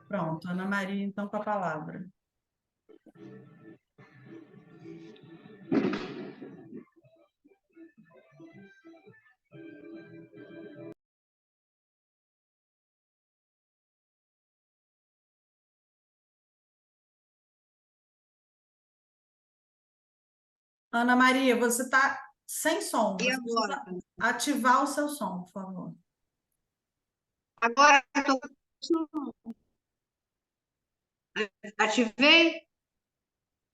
Pronto, Ana Maria, então, com a palavra. Ana Maria, você está sem som. E Você agora? precisa ativar o seu som, por favor. Agora estou. Ativei?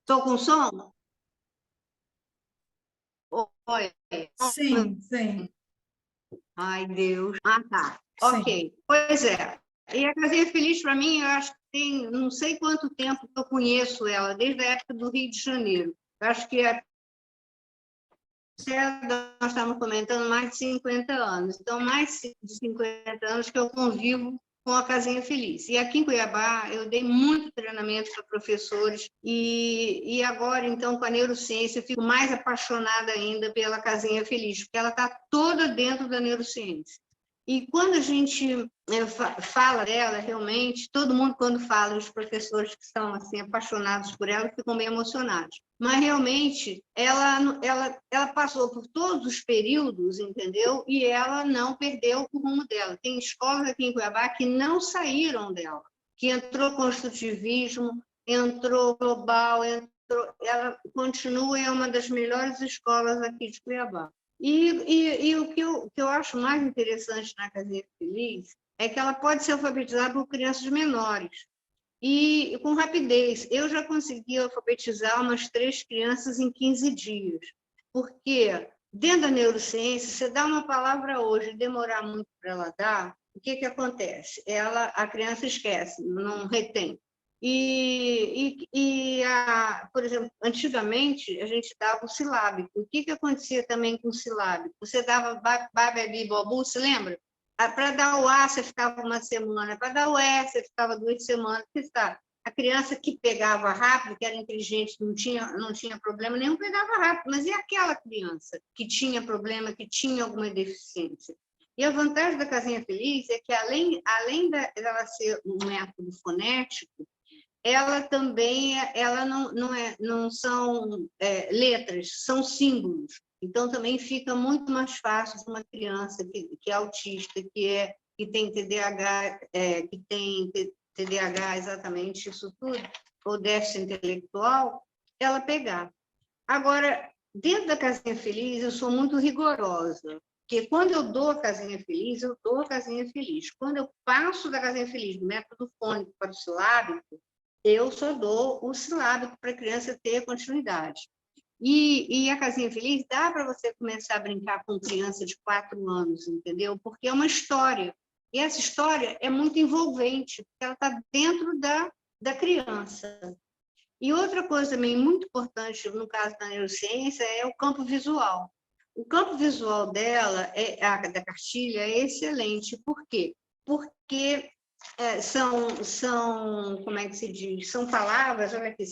Estou com som? Oi. Sim, sim, Ai, Deus. Ah, tá. sim. Ok. Pois é. E a Casinha Feliz, para mim, eu acho que tem não sei quanto tempo que eu conheço ela, desde a época do Rio de Janeiro. Eu acho que nós estamos comentando mais de 50 anos. Então, mais de 50 anos que eu convivo com a Casinha Feliz. E aqui em Cuiabá, eu dei muito treinamento para professores e agora, então, com a neurociência, eu fico mais apaixonada ainda pela Casinha Feliz, porque ela está toda dentro da neurociência. E quando a gente fala dela, realmente, todo mundo, quando fala, os professores que são assim, apaixonados por ela, ficam bem emocionados. Mas, realmente, ela passou por todos os períodos, entendeu? E ela não perdeu o rumo dela. Tem escolas aqui em Cuiabá que não saíram dela, que entrou construtivismo, entrou global, ela continua, é uma das melhores escolas aqui de Cuiabá. E o que eu acho mais interessante na Casinha Feliz é que ela pode ser alfabetizada por crianças menores e com rapidez. Eu já consegui alfabetizar umas 3 crianças em 15 dias, porque dentro da neurociência, você dá uma palavra hoje e demorar muito para ela dar, o que acontece? A criança esquece, não retém. Por exemplo, antigamente a gente dava o silábico. O que acontecia também com o silábico? Você dava babebi, bobu, se lembra? Para dar o A, você ficava uma semana, para dar o E, você ficava 2 semanas. A criança que pegava rápido, que era inteligente, não tinha problema nenhum, pegava rápido. Mas e aquela criança que tinha problema, que tinha alguma deficiência? E a vantagem da Casinha Feliz é que, além dela ser um método fonético, ela também não são letras, são símbolos. Então, também fica muito mais fácil para uma criança que é autista, que tem TDAH, que tem TDAH, exatamente isso tudo, ou déficit intelectual, ela pegar. Agora, dentro da Casinha Feliz, eu sou muito rigorosa, porque quando eu dou a Casinha Feliz, eu dou a Casinha Feliz. Quando eu passo da Casinha Feliz, do método fônico para o silábico, eu só dou o silábico para a criança ter continuidade. E a Casinha Feliz dá para você começar a brincar com criança de 4 anos, entendeu? Porque é uma história. E essa história é muito envolvente, porque ela está dentro da criança. E outra coisa também muito importante, no caso da neurociência, é o campo visual. O campo visual dela, da cartilha, é excelente. Por quê? Porque como é que se diz? São palavras, olha aqui,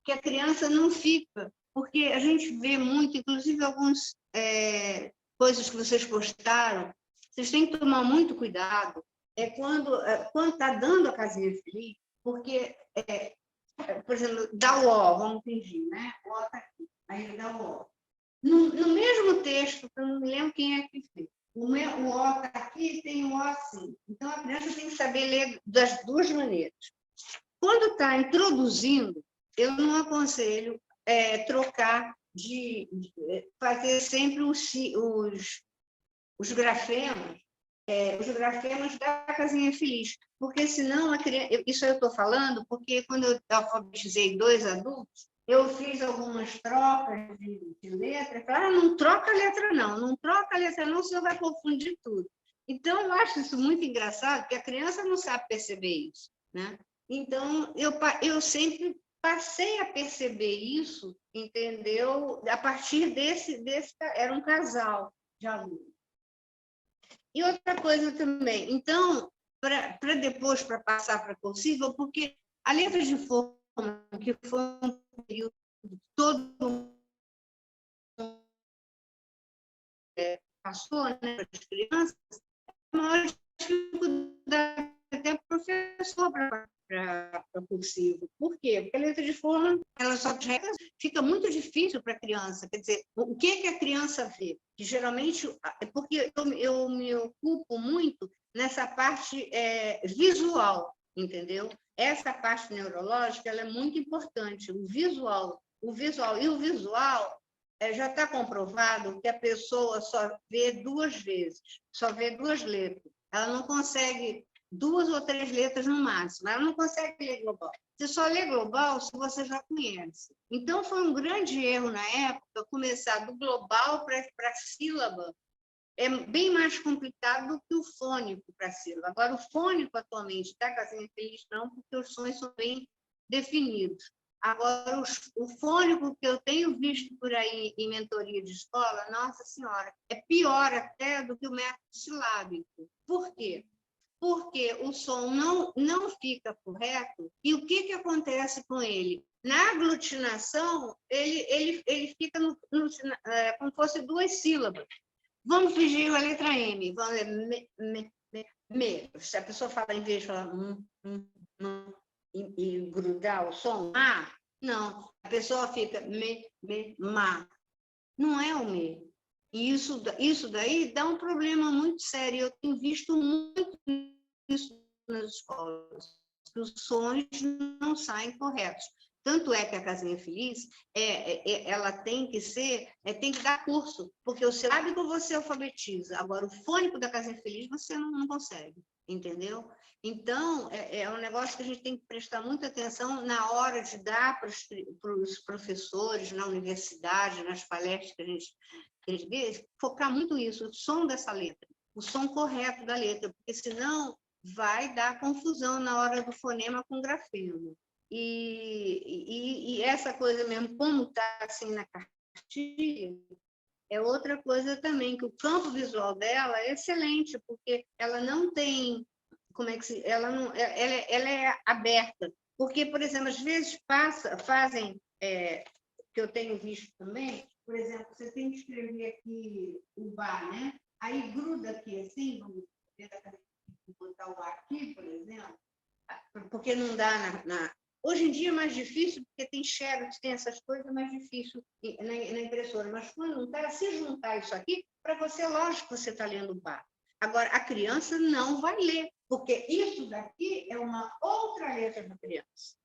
que a criança não fica. Porque a gente vê muito, inclusive algumas coisas que vocês postaram, vocês têm que tomar muito cuidado, quando está dando a casinha feliz, porque por exemplo, dá o ó, vamos fingir, né? O ó está aqui, aí dá o ó. No mesmo texto, eu não me lembro quem é que fez, o ó está aqui e tem o ó assim. Então, a criança tem que saber ler das duas maneiras. Quando está introduzindo, eu não aconselho trocar fazer sempre os grafemas, os grafemas da casinha feliz, porque senão isso eu estou falando porque quando eu alfabetizei 2 adultos, eu fiz algumas trocas de letra, falei, não troca a letra não troca a letra não, senão vai confundir tudo. Então, eu acho isso muito engraçado, porque a criança não sabe perceber isso, né? Então, eu sempre passei a perceber isso, entendeu? A partir era um casal de alunos. E outra coisa também, então, para depois, para passar para a cursiva, porque a letra de forma, que foi um período todo mundo passou, né, para as crianças, a maior dificuldade até para o professor para cursivo. Por quê? Porque a letra de forma, ela só fica muito difícil para a criança. Quer dizer, o que a criança vê? Que geralmente, porque eu me ocupo muito nessa parte visual, entendeu? Essa parte neurológica ela é muito importante, o visual. E o visual já está comprovado que a pessoa só vê 2 vezes, só vê 2 letras. Ela não consegue 2 ou 3 letras no máximo, ela não consegue ler global. Você só lê global se você já conhece. Então, foi um grande erro na época começar do global para a sílaba. É bem mais complicado do que o fônico para a sílaba. Agora, o fônico atualmente está Casinha Feliz, não, porque os sons são bem definidos. Agora, o fônico que eu tenho visto por aí em mentoria de escola, nossa senhora, é pior até do que o método silábico. Por quê? Porque o som não fica correto, e o que acontece com ele? Na aglutinação, ele fica como fosse 2 sílabas. Vamos fingir a letra M. Vamos me. Se a pessoa fala, em vez de falar e grudar o som, não. A pessoa fica ma. Não é o me. E isso daí dá um problema muito sério. Eu tenho visto muito isso nas escolas, que os sons não saem corretos. Tanto é que a Casinha Feliz, ela tem que dar curso, porque o silábico você alfabetiza, agora o fônico da Casinha Feliz você não consegue, entendeu? Então, é um negócio que a gente tem que prestar muita atenção na hora de dar para os professores, na universidade, nas palestras que a gente vê, focar muito isso, o som dessa letra, o som correto da letra, porque senão vai dar confusão na hora do fonema com grafema. E essa coisa mesmo, como está assim na cartilha, é outra coisa também, que o campo visual dela é excelente, porque ela não tem, ela é aberta. Porque, por exemplo, às vezes fazem, que eu tenho visto também, por exemplo, você tem que escrever aqui o bar, né? Aí gruda aqui assim, vamos botar o bar aqui, por exemplo, porque não dá Hoje em dia é mais difícil, porque tem xerox, tem essas coisas, é mais difícil na impressora. Mas quando não está, se juntar isso aqui, para você, lógico que você está lendo o bar. Agora, a criança não vai ler, porque isso daqui é uma outra letra da criança.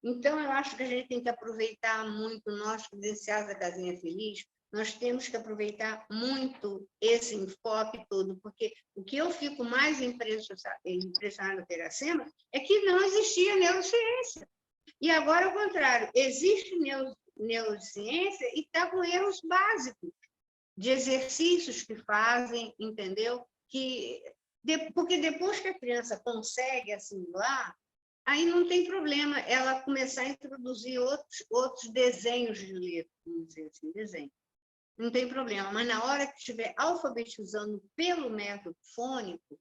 Então, eu acho que a gente tem que aproveitar muito, nós, credenciados da Casinha Feliz, nós temos que aproveitar muito esse enfoque todo, porque o que eu fico mais impressionada no Iracema é que não existia neurociência. E agora, ao contrário, existe neurociência e está com erros básicos de exercícios que fazem, entendeu? Porque depois que a criança consegue assimilar, aí não tem problema ela começar a introduzir outros desenhos de letra, vamos dizer assim, desenho. Não tem problema, mas na hora que estiver alfabetizando pelo método fônico,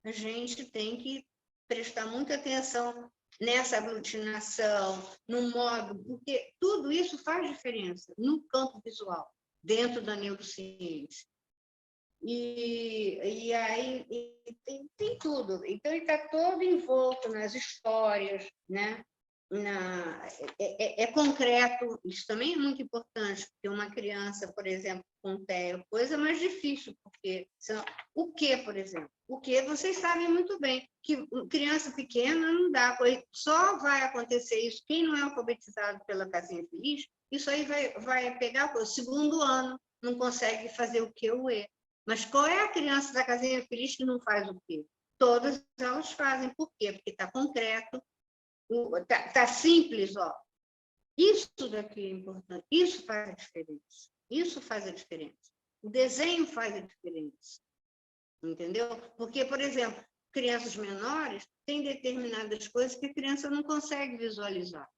a gente tem que prestar muita atenção nessa aglutinação, no modo, porque tudo isso faz diferença no campo visual, dentro da neurociência. E aí tem tudo. Então, ele está todo envolto nas histórias, né? É concreto, isso também é muito importante, porque uma criança, por exemplo, com TEA, coisa mais difícil, porque o que, por exemplo? O que vocês sabem muito bem, que criança pequena não dá, só vai acontecer isso, quem não é alfabetizado pela Casinha Feliz, isso aí vai pegar o 2º ano, não consegue fazer o que o E. Mas qual é a criança da Casinha Feliz que não faz o quê? Todas elas fazem. Por quê? Porque está concreto, está simples, ó. Isso daqui é importante, isso faz a diferença. Isso faz a diferença. O desenho faz a diferença. Entendeu? Porque, por exemplo, crianças menores têm determinadas coisas que a criança não consegue visualizar.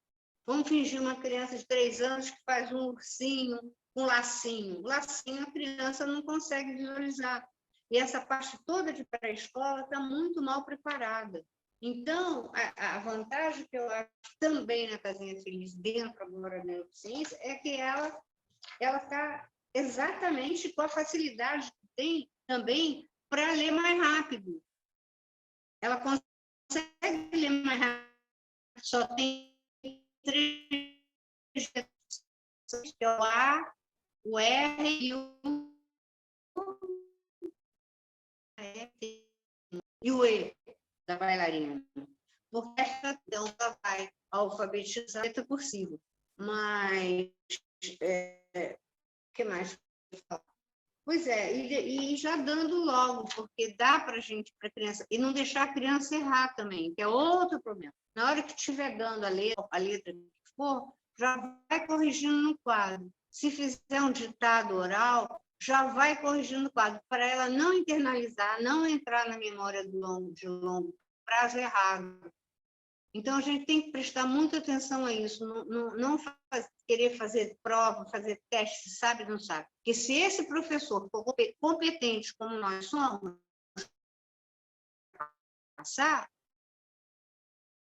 Vamos fingir uma criança de 3 anos que faz um ursinho, um lacinho. Lacinho a criança não consegue visualizar. E essa parte toda de pré-escola está muito mal preparada. Então, a vantagem que eu acho também na Casinha Feliz, dentro agora da neurociência, é que ela está exatamente com a facilidade que tem também para ler mais rápido. Ela consegue ler mais rápido só tem 3 letras, que é o A, o R e o E da bailarina. Porque essa dança vai alfabetizar a letra cursiva. Mas, o que mais? Pois é, e já dando logo, porque dá para a gente, para a criança, e não deixar a criança errar também, que é outro problema. Na hora que estiver dando a letra que for, já vai corrigindo no quadro. Se fizer um ditado oral, já vai corrigindo no quadro, para ela não internalizar, não entrar na memória de longo prazo errado. Então, a gente tem que prestar muita atenção a isso, não querer fazer prova, fazer teste, sabe, não sabe. Porque se esse professor for competente como nós somos, passar,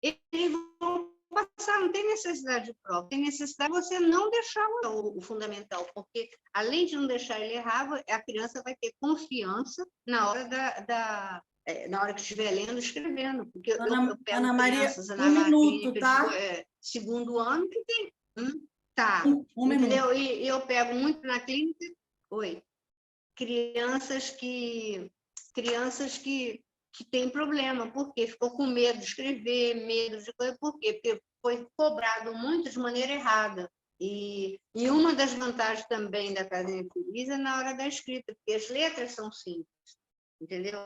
eles vão passar, não tem necessidade de prova, tem necessidade de você não deixar o fundamental, porque além de não deixar ele errar, a criança vai ter confiança na hora na hora que estiver lendo, escrevendo, porque eu pego Ana Maria, crianças um minuto, tá? segundo ano que tem. Tá, Um entendeu? minuto. E eu pego muito na clínica, crianças que têm problema, porque ficou com medo de escrever, medo de coisa, por quê? Porque foi cobrado muito de maneira errada. E uma das vantagens também da Casinha Feliz é na hora da escrita, porque as letras são simples, entendeu?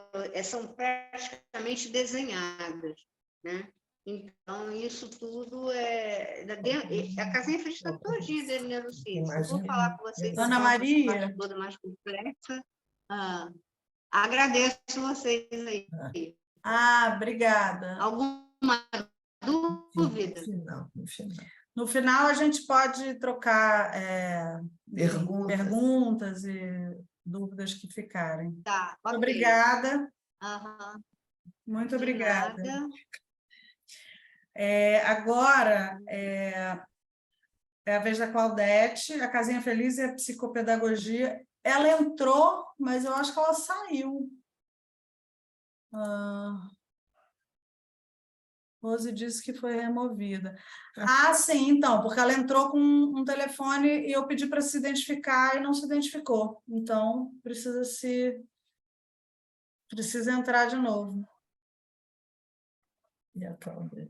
São praticamente desenhadas, né? Então, isso tudo a Casinha Feliz está todinha dentro do neurociência. Eu vou falar com vocês Ana então, essa Maria. parte toda mais complexa. Agradeço vocês aí. Obrigada. Alguma dúvida? No final, a gente pode trocar perguntas e dúvidas que ficarem. Tá, ok. Obrigada. Uhum. Muito De obrigada. nada. Agora é a vez da Claudete, a Casinha Feliz e a psicopedagogia. Ela entrou, mas eu acho que ela saiu. Rose disse que foi removida. Sim, então, porque ela entrou com um telefone e eu pedi para se identificar e não se identificou. Então, precisa entrar de novo.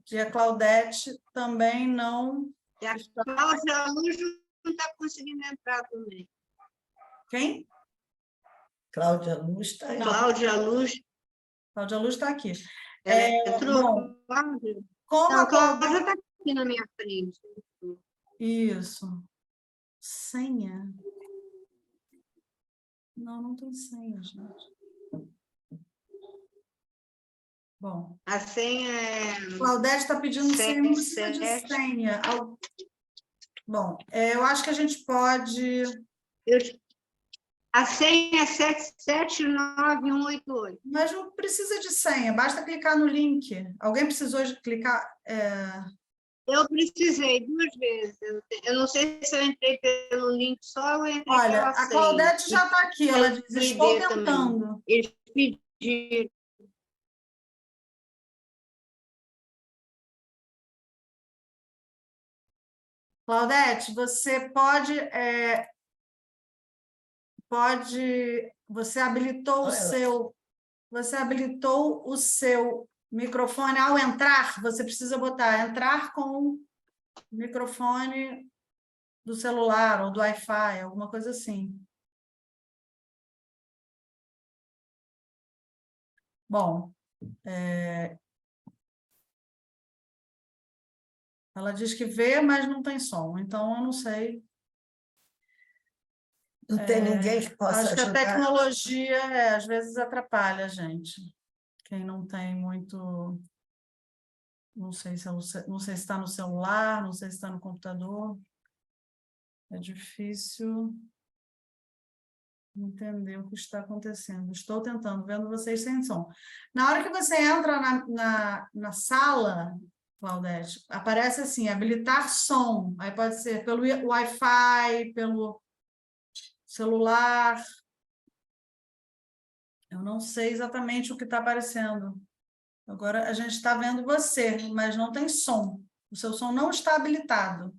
E a Claudete também não... E a Cláudia Luz não está conseguindo entrar também. Quem? Cláudia Luz está aí. Cláudia Luz. Cláudia Luz está aqui. Entrou. Como a Cláudia está aqui na minha frente. Isso. Senha? Não tem senha, gente. Bom. A senha é... Claudete está pedindo senha, não precisa de senha. Bom, eu acho que a gente pode... A senha é 779188. Mas não precisa de senha, basta clicar no link. Alguém precisou de clicar? Eu precisei 2 vezes. Eu não sei se eu entrei pelo link só ou entrei Olha, pela a Claudete já está aqui, ela diz, estou tentando. Eles pediram. Claudete, você você habilitou o seu microfone ao entrar, você precisa botar entrar com o microfone do celular ou do Wi-Fi, alguma coisa assim. Bom, ela diz que vê, mas não tem som, então eu não sei. Não tem ninguém que possa acho ajudar. Que a tecnologia, às vezes, atrapalha a gente. Quem não tem muito... Não sei se está no celular, não sei se está no computador. É difícil entender o que está acontecendo. Estou tentando, vendo vocês sem som. Na hora que você entra na sala, Claudete, aparece assim, habilitar som. Aí pode ser pelo Wi-Fi, pelo celular. Eu não sei exatamente o que está aparecendo. Agora a gente está vendo você, mas não tem som. O seu som não está habilitado.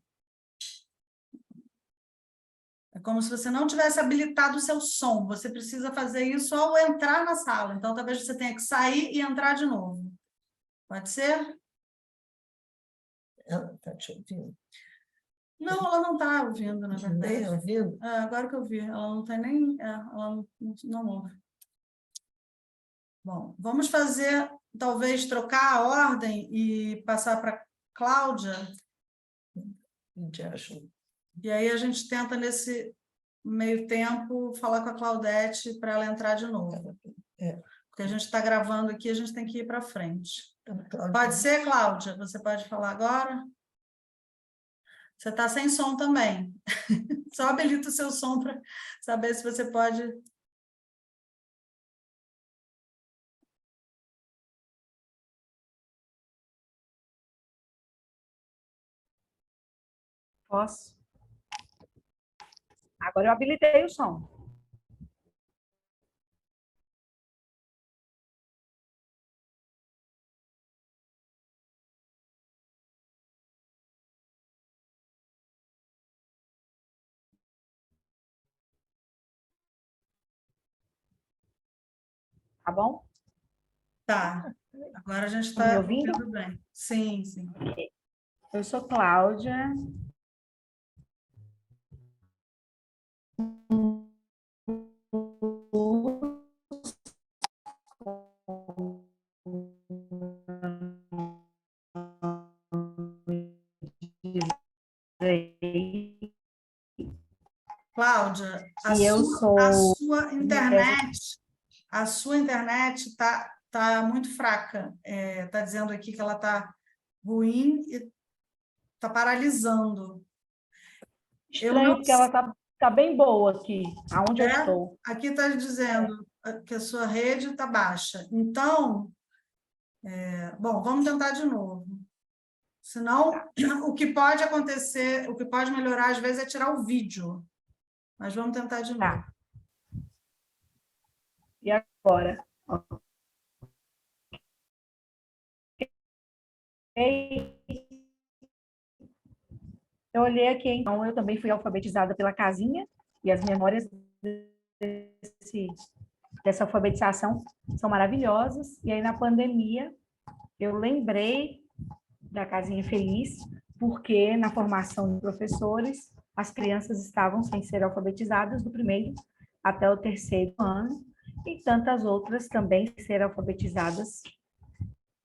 É como se você não tivesse habilitado o seu som. Você precisa fazer isso ao entrar na sala. Então, talvez você tenha que sair e entrar de novo. Pode ser? Ela está te ouvindo? Não, ela não está ouvindo, na verdade. Nem ouvindo? Agora que eu vi, ela não tem nem... ela não ouve. Bom, vamos fazer, talvez, trocar a ordem e passar para Cláudia. De ajuda. E aí a gente tenta, nesse meio tempo, falar com a Claudete para ela entrar de novo. Porque a gente está gravando aqui, a gente tem que ir para frente. Pode ser, Cláudia? Você pode falar agora? Você está sem som também. Só habilita o seu som para saber se você pode... Posso? Agora eu habilitei o som. Tá bom? Tá. Agora a gente Tá me está ouvindo? ouvindo bem. Sim, sim. Eu sou Cláudia. Cláudia, E eu sou... a sua internet tá muito fraca. Tá dizendo aqui que ela tá ruim e tá paralisando. Estranho, porque ela tá bem boa aqui, aonde eu estou. Aqui está dizendo que a sua rede está baixa. Então, bom, vamos tentar de novo. Senão, o que pode acontecer, o que pode melhorar, às vezes, é tirar o vídeo. Mas vamos tentar de novo. Tá. E agora? Eu olhei aqui, então, eu também fui alfabetizada pela casinha, e as memórias dessa alfabetização são maravilhosas. E aí, na pandemia, eu lembrei da Casinha Feliz, porque na formação de professores, as crianças estavam sem ser alfabetizadas do primeiro até o terceiro ano, e tantas outras também sem ser alfabetizadas.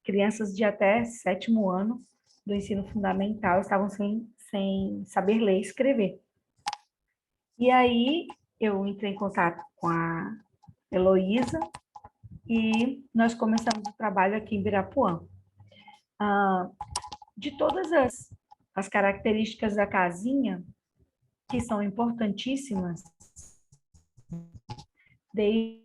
Crianças de até sétimo ano do ensino fundamental estavam sem saber ler e escrever. E aí eu entrei em contato com a Heloísa e nós começamos o trabalho aqui em Birapuã. De todas as características da casinha, que são importantíssimas, desde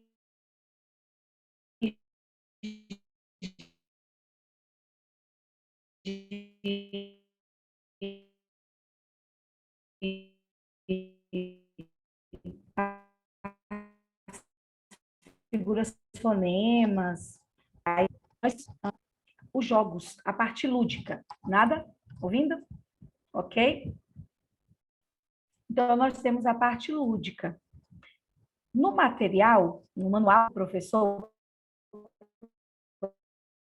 figuras fonemas, os jogos, a parte lúdica. Nada? Ouvindo? Ok? Então, nós temos a parte lúdica. No material, no manual do professor,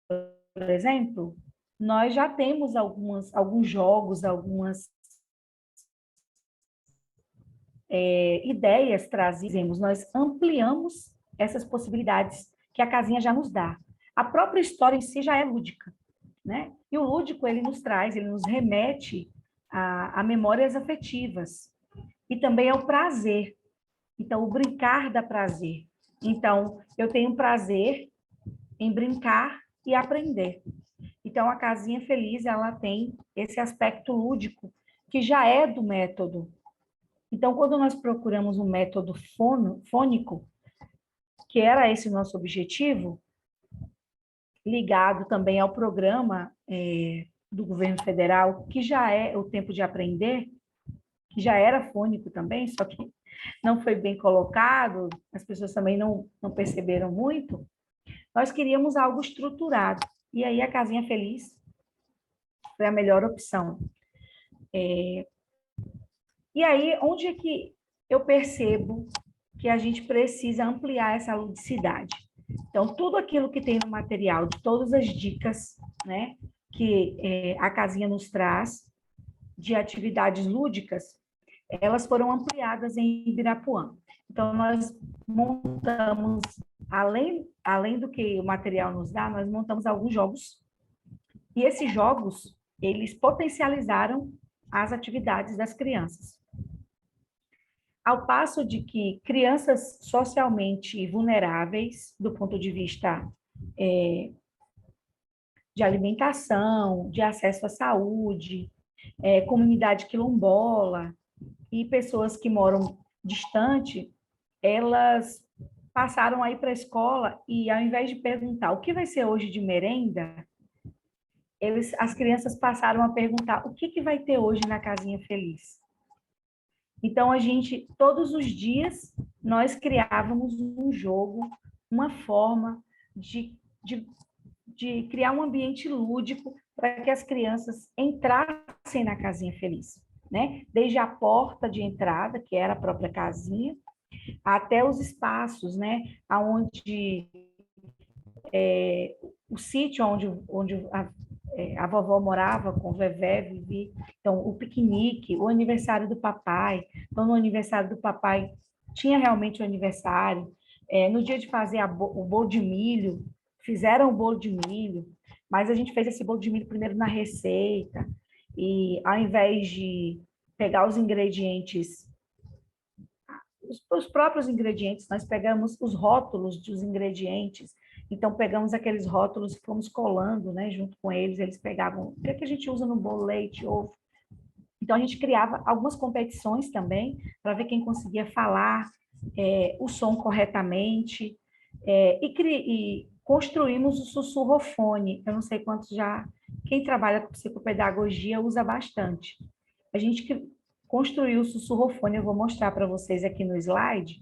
por exemplo, nós já temos alguns jogos, algumas ideias trazidas, nós ampliamos essas possibilidades que a casinha já nos dá. A própria história em si já é lúdica, né? E o lúdico, ele nos remete a memórias afetivas e também ao prazer. Então, o brincar dá prazer. Então, eu tenho prazer em brincar e aprender. Então, a Casinha Feliz, ela tem esse aspecto lúdico que já é do método. Então, quando nós procuramos um método fônico, que era esse o nosso objetivo, ligado também ao programa do governo federal, que já é o Tempo de Aprender, que já era fônico também, só que não foi bem colocado, as pessoas também não perceberam muito, nós queríamos algo estruturado. E aí a casinha feliz foi a melhor opção. E aí, onde é que eu percebo que a gente precisa ampliar essa ludicidade? Então, tudo aquilo que tem no material, de todas as dicas, né, que a casinha nos traz, de atividades lúdicas, elas foram ampliadas em Ibirapuã. Então, nós montamos, além do que o material nos dá, nós montamos alguns jogos, e esses jogos, eles potencializaram as atividades das crianças. Ao passo de que crianças socialmente vulneráveis, do ponto de vista de alimentação, de acesso à saúde, comunidade quilombola e pessoas que moram distante, elas passaram a ir para a escola e, ao invés de perguntar o que vai ser hoje de merenda, as crianças passaram a perguntar o que vai ter hoje na casinha feliz. Então, todos os dias, nós criávamos um jogo, uma forma de criar um ambiente lúdico para que as crianças entrassem na casinha feliz, né? Desde a porta de entrada, que era a própria casinha, até os espaços, né? Onde o sítio onde a vovó morava com o Vevé, Vivi. Então, o piquenique, o aniversário do papai. Então, no aniversário do papai, tinha realmente o aniversário. No dia de fazer o bolo de milho, fizeram o bolo de milho, mas a gente fez esse bolo de milho primeiro na receita, e ao invés de pegar os ingredientes, os próprios ingredientes, nós pegamos os rótulos dos ingredientes. Então, pegamos aqueles rótulos e fomos colando, né, junto com eles. Eles pegavam o que a gente usa no bolo, leite, ovo. Então, a gente criava algumas competições também, para ver quem conseguia falar o som corretamente. E construímos o sussurrofone. Eu não sei quantos já... Quem trabalha com psicopedagogia usa bastante. A gente construiu o sussurrofone, eu vou mostrar para vocês aqui no slide.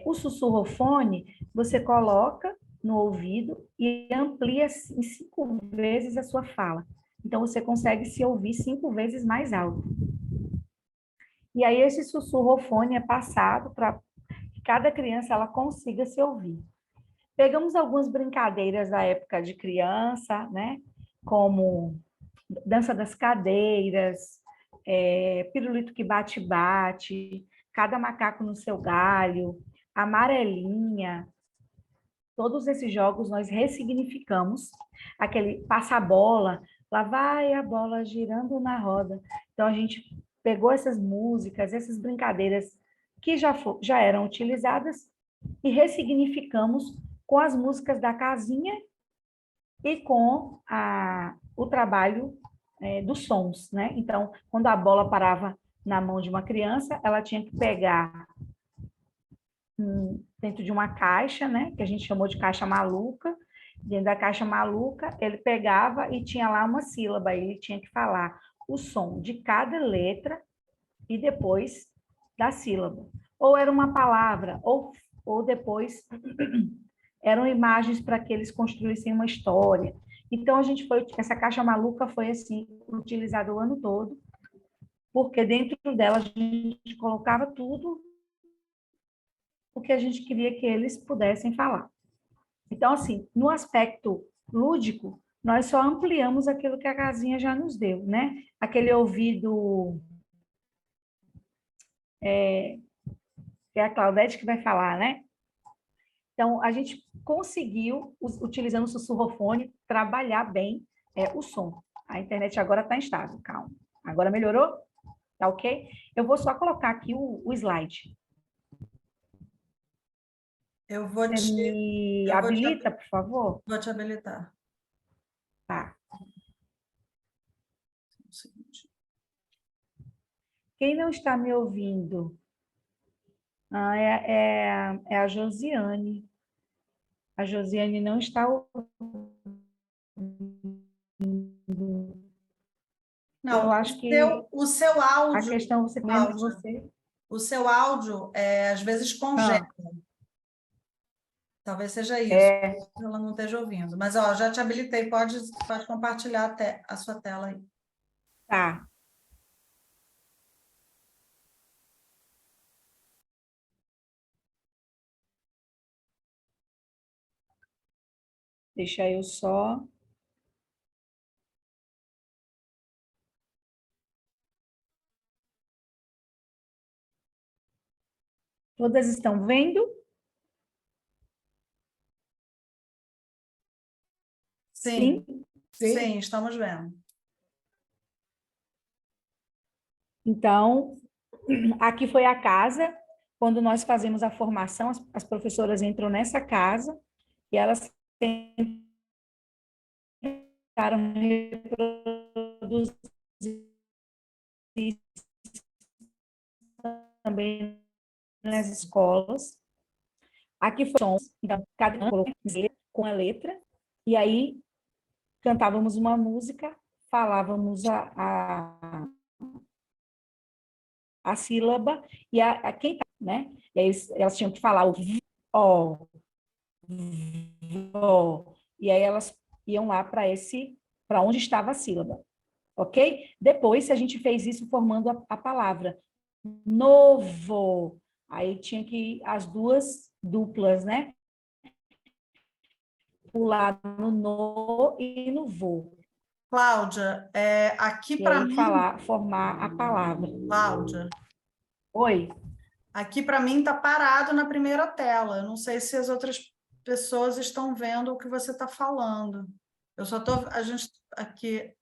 O sussurrofone, você coloca no ouvido e amplia em 5 vezes a sua fala. Então, você consegue se ouvir 5 vezes mais alto. E aí, esse sussurrofone é passado para que cada criança ela consiga se ouvir. Pegamos algumas brincadeiras da época de criança, né? Como dança das cadeiras, pirulito que bate-bate, cada macaco no seu galho, amarelinha. Todos esses jogos nós ressignificamos. Aquele passa-bola, lá vai a bola girando na roda. Então, a gente pegou essas músicas, essas brincadeiras que já eram utilizadas e ressignificamos com as músicas da casinha e com o trabalho dos sons, né? Então, quando a bola parava na mão de uma criança, ela tinha que pegar dentro de uma caixa, né? Que a gente chamou de caixa maluca. Dentro da caixa maluca, ele pegava e tinha lá uma sílaba, ele tinha que falar o som de cada letra e depois da sílaba. Ou era uma palavra, ou depois eram imagens para que eles construíssem uma história. Então, essa caixa maluca foi assim, utilizada o ano todo, porque dentro dela a gente colocava tudo o que a gente queria que eles pudessem falar. Então, assim, no aspecto lúdico, nós só ampliamos aquilo que a casinha já nos deu, né? Aquele ouvido... é a Claudete que vai falar, né? Então, a gente conseguiu, utilizando o sussurrofone, trabalhar bem o som. A internet agora está instável, calma. Agora melhorou? Tá ok? Eu vou só colocar aqui o slide. Eu vou Você me habilita, por favor? Vou te habilitar. Tá. Quem não está me ouvindo? É a Josiane. A Josiane não está ouvindo. Não, eu acho que o seu áudio... A questão você mesmo você... O seu áudio, às vezes, congela. Talvez seja isso, É, ela não esteja ouvindo. Mas, ó, já te habilitei, pode compartilhar até a sua tela aí. tá. Deixa eu só. Todas estão vendo? Sim, Sim. sim, estamos vendo. Então, aqui foi a casa. Quando nós fazemos a formação, as professoras entram nessa casa e elas tentaram reproduzir também nas escolas. Aqui foi sons, então, cada um colocou com a letra, e aí cantávamos uma música, falávamos a sílaba, e quem tá, né? E aí elas tinham que falar o ó, vó, e aí elas iam lá para onde estava a sílaba, ok? Depois a gente fez isso formando a palavra novo, aí tinha que as duas duplas, né? Pular no no e no vô. Cláudia, aqui E para aí mim, formar a palavra. Cláudia, Oi? aqui para mim está parado na primeira tela. Eu não sei se as outras pessoas estão vendo o que você está falando. Eu só estou, a gente aqui,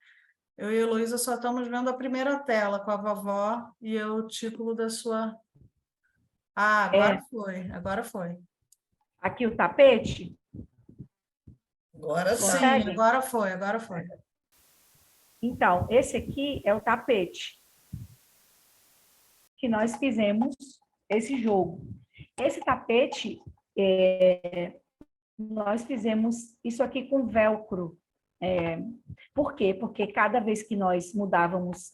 eu e a Heloísa só estamos vendo a primeira tela com a vovó e o título da sua. Ah, agora É, foi, agora foi. aqui o tapete, Agora tá. Sim, consegue? agora foi, agora foi. Então, esse aqui é o tapete que nós fizemos esse jogo. Esse tapete, nós fizemos isso aqui com velcro. Por quê? Porque cada vez que nós mudávamos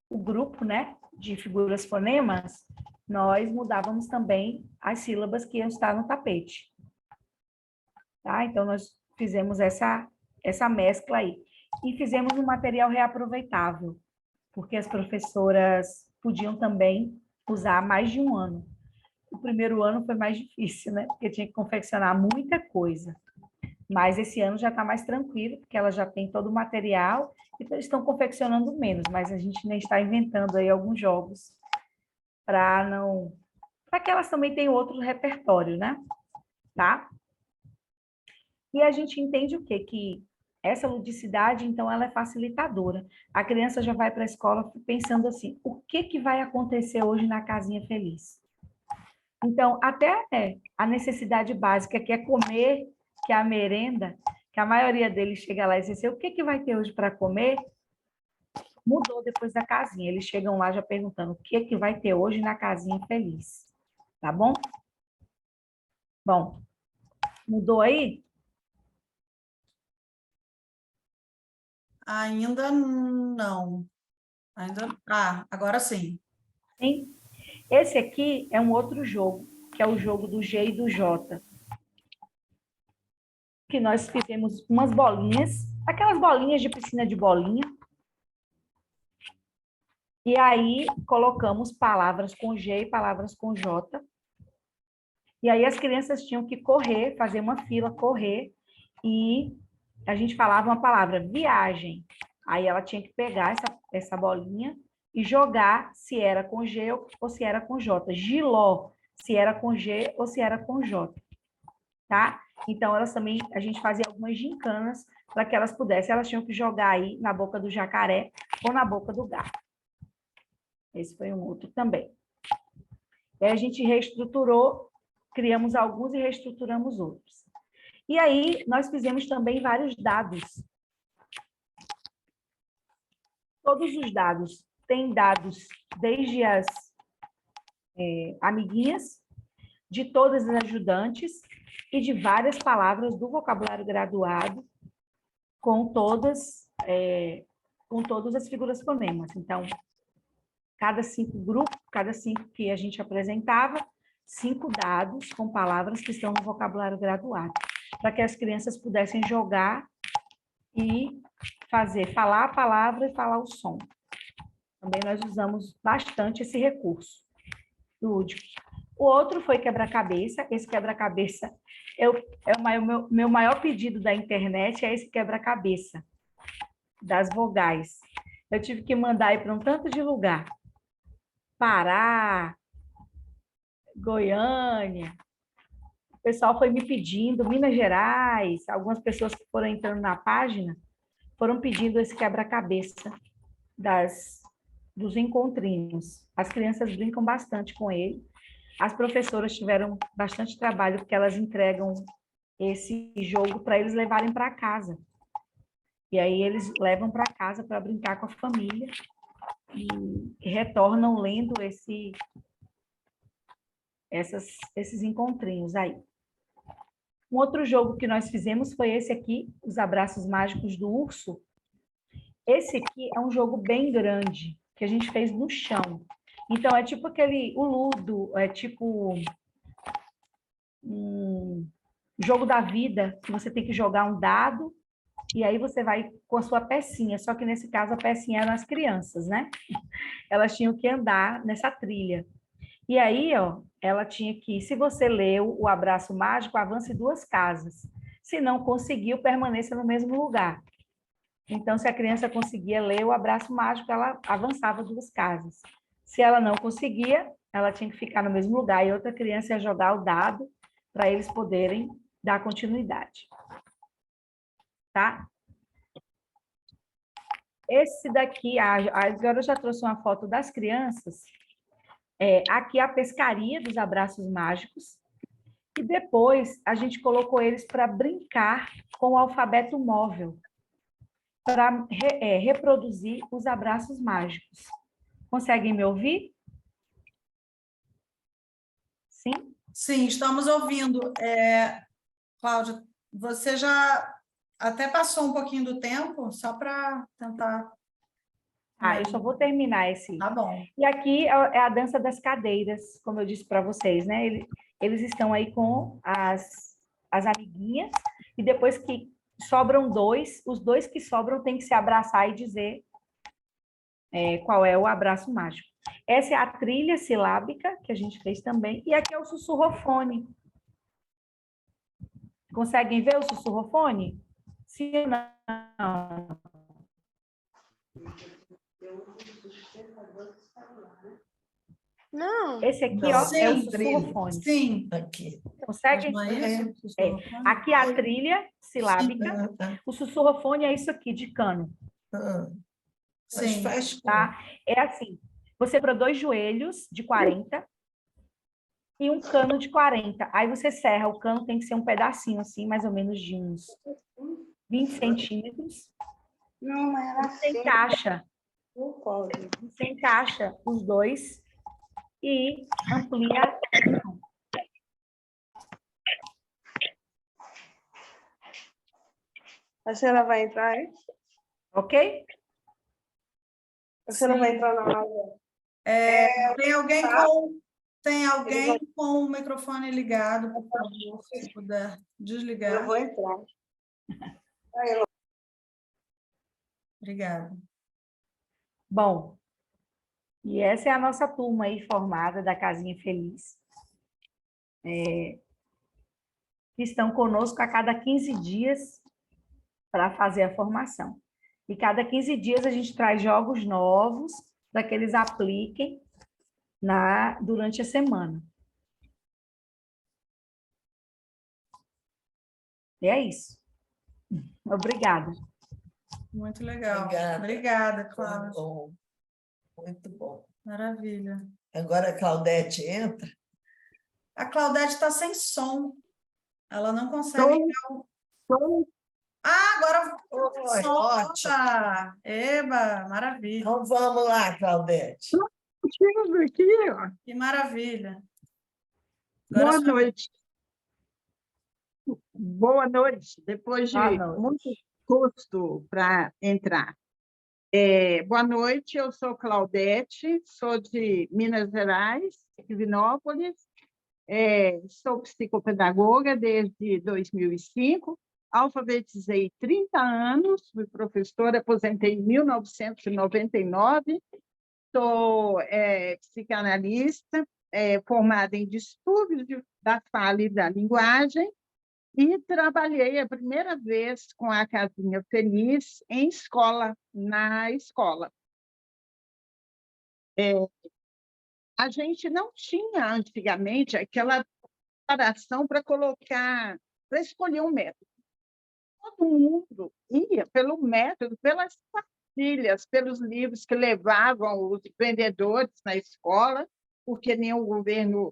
o grupo, né, de figuras fonemas, nós mudávamos também as sílabas que iam estar no tapete. Tá? Então, nós fizemos essa mescla aí. E fizemos um material reaproveitável, porque as professoras podiam também usar mais de um ano. O primeiro ano foi mais difícil, né? Porque tinha que confeccionar muita coisa. Mas esse ano já está mais tranquilo, porque elas já têm todo o material e estão confeccionando menos, mas a gente nem está inventando aí alguns jogos para não... para que elas também tenham outro repertório, né? Tá? E a gente entende o quê? Que essa ludicidade, então, ela é facilitadora. A criança já vai para a escola pensando assim, o que que vai acontecer hoje na casinha feliz? Então, até a necessidade básica, que é comer, que é a merenda, que a maioria deles chega lá e diz assim, o que que vai ter hoje para comer? Mudou depois da casinha. Eles chegam lá já perguntando o que que vai ter hoje na casinha feliz. Tá bom? Bom, mudou aí? Ainda não. Agora sim. Sim. Esse aqui é um outro jogo, que é o jogo do G e do J. Que nós fizemos umas bolinhas, aquelas bolinhas de piscina de bolinha. E aí colocamos palavras com G e palavras com J. E aí as crianças tinham que correr, fazer uma fila, correr, e a gente falava uma palavra, viagem. Aí ela tinha que pegar essa bolinha e jogar se era com G ou se era com J. Giló, se era com G ou se era com J. Tá? Então, elas também, a gente fazia algumas gincanas para que elas pudessem, elas tinham que jogar aí na boca do jacaré ou na boca do gato. Esse foi um outro também. E aí a gente reestruturou, criamos alguns e reestruturamos outros. E aí, nós fizemos também vários dados. Todos os dados, tem dados desde as amiguinhas, de todas as ajudantes e de várias palavras do vocabulário graduado, com todas as figuras fonemas. Então, cada 5 grupos, cada 5 que a gente apresentava, 5 dados com palavras que estão no vocabulário graduado, para que as crianças pudessem jogar e falar a palavra e falar o som. Também nós usamos bastante esse recurso lúdico. O outro foi quebra-cabeça. Esse quebra-cabeça é o meu maior pedido da internet, é esse quebra-cabeça das vogais. Eu tive que mandar ir para um tanto de lugar. Pará, Goiânia. O pessoal foi me pedindo, Minas Gerais, algumas pessoas que foram entrando na página foram pedindo esse quebra-cabeça dos encontrinhos. As crianças brincam bastante com ele. As professoras tiveram bastante trabalho, porque elas entregam esse jogo para eles levarem para casa. E aí eles levam para casa para brincar com a família e retornam lendo esses encontrinhos aí. Um outro jogo que nós fizemos foi esse aqui, Os Abraços Mágicos do Urso. Esse aqui é um jogo bem grande, que a gente fez no chão. Então, é tipo o Ludo, é tipo um jogo da vida, que você tem que jogar um dado, e aí você vai com a sua pecinha, só que nesse caso a pecinha eram as crianças, né? Elas tinham que andar nessa trilha. E aí, ó, ela tinha que, se você leu o abraço mágico, avance 2 casas. Se não conseguiu, permaneça no mesmo lugar. Então, se a criança conseguia ler o abraço mágico, ela avançava 2 casas. Se ela não conseguia, ela tinha que ficar no mesmo lugar e outra criança ia jogar o dado para eles poderem dar continuidade. Tá? Esse daqui, agora eu já trouxe uma foto das crianças. Aqui a pescaria dos abraços mágicos. E depois a gente colocou eles para brincar com o alfabeto móvel, para reproduzir os abraços mágicos. Conseguem me ouvir? Sim? Sim, estamos ouvindo. Cláudia, você já até passou um pouquinho do tempo, só para tentar... Eu só vou terminar esse. Tá bom. E aqui é a dança das cadeiras, como eu disse para vocês, né? Eles estão aí com as amiguinhas, e depois que sobram 2, os 2 que sobram têm que se abraçar e dizer qual é o abraço mágico. Essa é a trilha silábica que a gente fez também, e aqui é o sussurrofone. Conseguem ver o sussurrofone? Sim ou não? Não. Esse aqui, Não, ó, é o sim, sussurrofone. Sim. Aqui. Conseguem? Mas não é isso? Sussurrofone? Aqui é a trilha silábica. O sussurrofone é isso aqui, de cano. Mas Sim. faz Tá? É assim, você para 2 joelhos de 40 e um cano de 40. Aí você serra, o cano tem que ser um pedacinho assim, mais ou menos de uns 20 centímetros. Não, mas era Você encaixa. Você encaixa os 2 e amplia. A senhora vai entrar, hein? Ok? A senhora vai Sim. entrar na aula. Tem alguém com o microfone ligado, por favor, se puder desligar. Eu vou entrar. Obrigada. Bom, e essa é a nossa turma aí formada da Casinha Feliz. Que estão conosco a cada 15 dias para fazer a formação. E cada 15 dias a gente traz jogos novos para que eles apliquem durante a semana. E é isso. Obrigada. Muito legal. Obrigada. Obrigada, Foi Cláudia. bom. Muito bom. Maravilha. Agora a Claudete entra. A Claudete está sem som. Ela não consegue. Agora Oi, som. ótimo. Eba, maravilha. Então vamos lá, Claudete. Chega aqui, ó. Que maravilha. Agora Boa noite. Boa noite. Depois de Boa noite. muito custo para entrar. Boa noite, eu sou Claudete, sou de Minas Gerais, Divinópolis, Sou psicopedagoga desde 2005, alfabetizei 30 anos, fui professora, aposentei em 1999, sou psicanalista, formada em distúrbios da fala e da linguagem, e trabalhei a primeira vez com a Casinha Feliz em escola, na escola. A gente não tinha, antigamente, aquela preparação para colocar, para escolher um método. Todo mundo ia pelo método, pelas pastilhas, pelos livros que levavam os vendedores na escola, porque nem o governo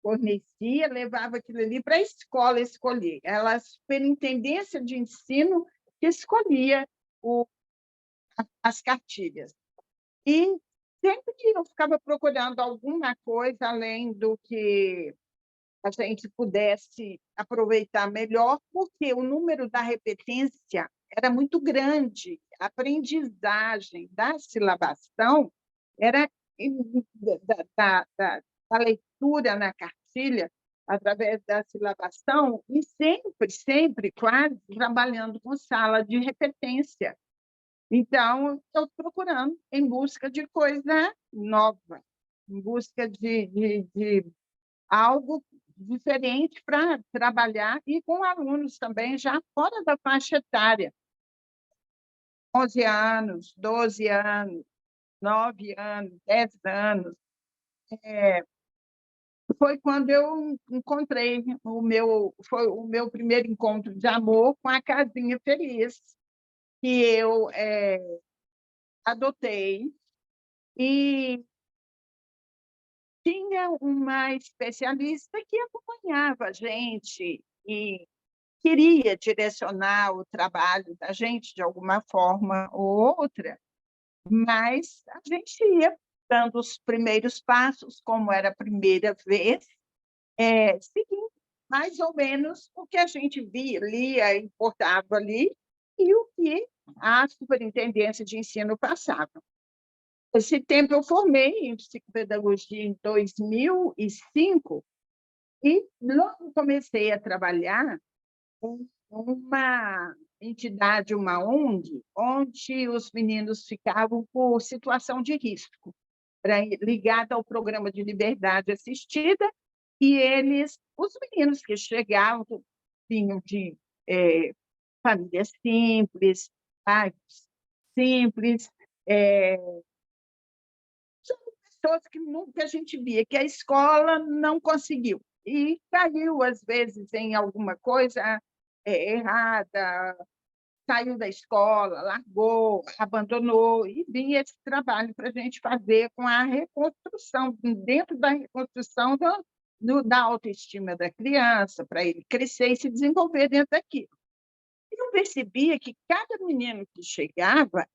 fornecia, levava aquilo ali para a escola escolher. Ela, a superintendência de ensino, que escolhia as cartilhas. E sempre que eu ficava procurando alguma coisa além do que a gente pudesse aproveitar melhor, porque o número da repetência era muito grande, a aprendizagem da silabação era da leitura na cartilha, através da silabação, e sempre, quase, trabalhando com sala de repetência. Então, estou procurando em busca de coisa nova, em busca de algo diferente para trabalhar, e com alunos também já fora da faixa etária, 11 anos, 12 anos, 9 anos, 10 anos. Foi quando eu encontrei foi o meu primeiro encontro de amor com a Casinha Feliz, que eu adotei, e tinha uma especialista que acompanhava a gente e queria direcionar o trabalho da gente de alguma forma ou outra, mas a gente ia dando os primeiros passos, como era a primeira vez, seguindo mais ou menos o que a gente via, lia, importava ali, e o que a superintendência de ensino passava. Esse tempo eu formei em psicopedagogia em 2005, e logo comecei a trabalhar com uma entidade, uma ONG, onde os meninos ficavam por situação de risco, ligada ao programa de liberdade assistida, e os meninos que chegavam, vinham de famílias simples, pais simples, são pessoas que a gente via que a escola não conseguiu, e caiu, às vezes, em alguma coisa errada, saiu da escola, largou, abandonou, e vinha esse trabalho para a gente fazer com a reconstrução, dentro da reconstrução da autoestima da criança, para ele crescer e se desenvolver dentro daquilo. E eu percebia que cada menino que chegava,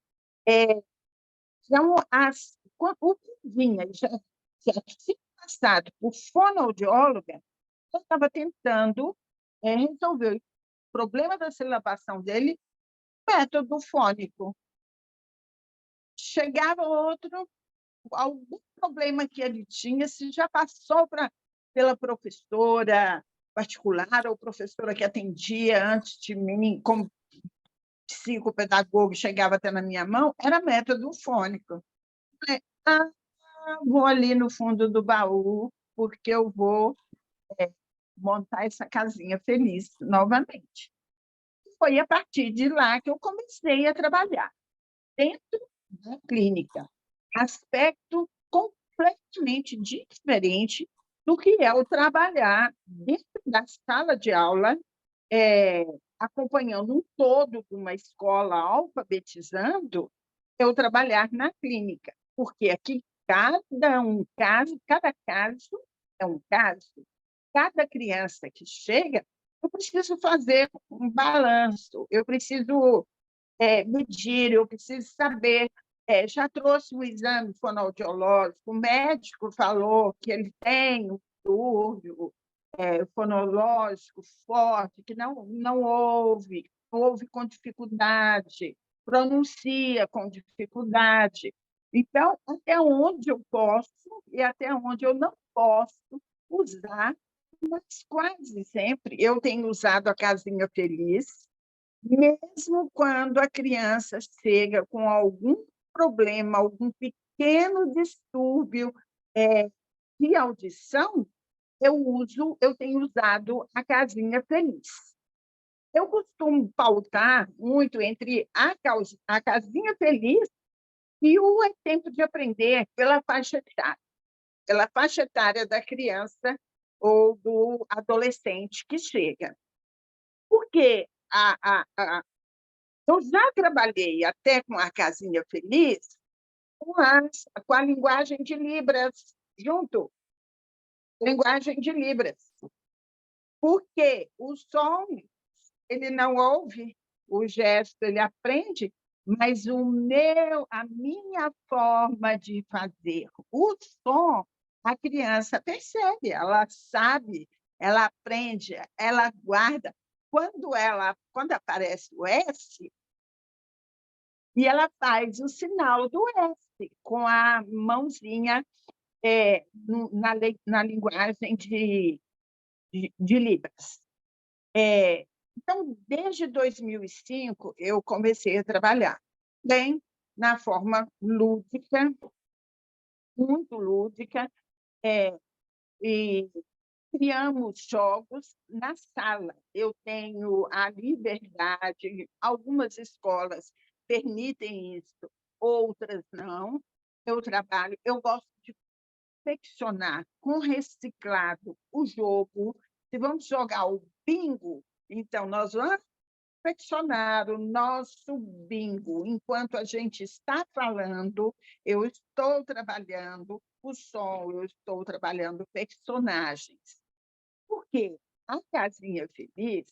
o que vinha, já tinha passado por fonoaudióloga, eu estava tentando resolver o problema da silabação dele, método fônico. Chegava outro, algum problema que ele tinha, se já passou pela professora particular ou professora que atendia antes de mim, como psicopedagogo, chegava até na minha mão, era método fônico. Vou ali no fundo do baú, porque eu vou montar essa casinha feliz novamente. Foi a partir de lá que eu comecei a trabalhar dentro da clínica, aspecto completamente diferente do que é o trabalhar dentro da sala de aula, acompanhando um todo de uma escola, alfabetizando, eu trabalhar na clínica, porque aqui cada caso é um caso, cada criança que chega, eu preciso fazer um balanço, eu preciso medir, eu preciso saber. Já trouxe um exame fonoaudiológico, o médico falou que ele tem um distúrbio fonológico forte, que não ouve com dificuldade, pronuncia com dificuldade. Então, até onde eu posso e até onde eu não posso usar mas quase sempre eu tenho usado a casinha feliz, mesmo quando a criança chega com algum problema, algum pequeno distúrbio de audição, eu tenho usado a casinha feliz. Eu costumo pautar muito entre a casinha feliz e o É Tempo de Aprender pela faixa etária da criança ou do adolescente que chega. Porque eu já trabalhei até com a casinha feliz com a linguagem de Libras junto, linguagem de Libras. Porque o som ele não ouve, o gesto ele aprende, mas a minha forma de fazer o som, a criança percebe, ela sabe, ela aprende, ela guarda. Quando aparece o S, e ela faz o sinal do S com a mãozinha na linguagem de Libras. Então, desde 2005, eu comecei a trabalhar bem na forma lúdica, muito lúdica, e criamos jogos na sala. Eu tenho a liberdade, algumas escolas permitem isso, outras não. Eu gosto de confeccionar com reciclado o jogo. Se vamos jogar o bingo, então nós vamos confeccionar o nosso bingo. Enquanto a gente está falando, eu estou trabalhando o som, eu estou trabalhando personagens. Por quê? A Casinha Feliz,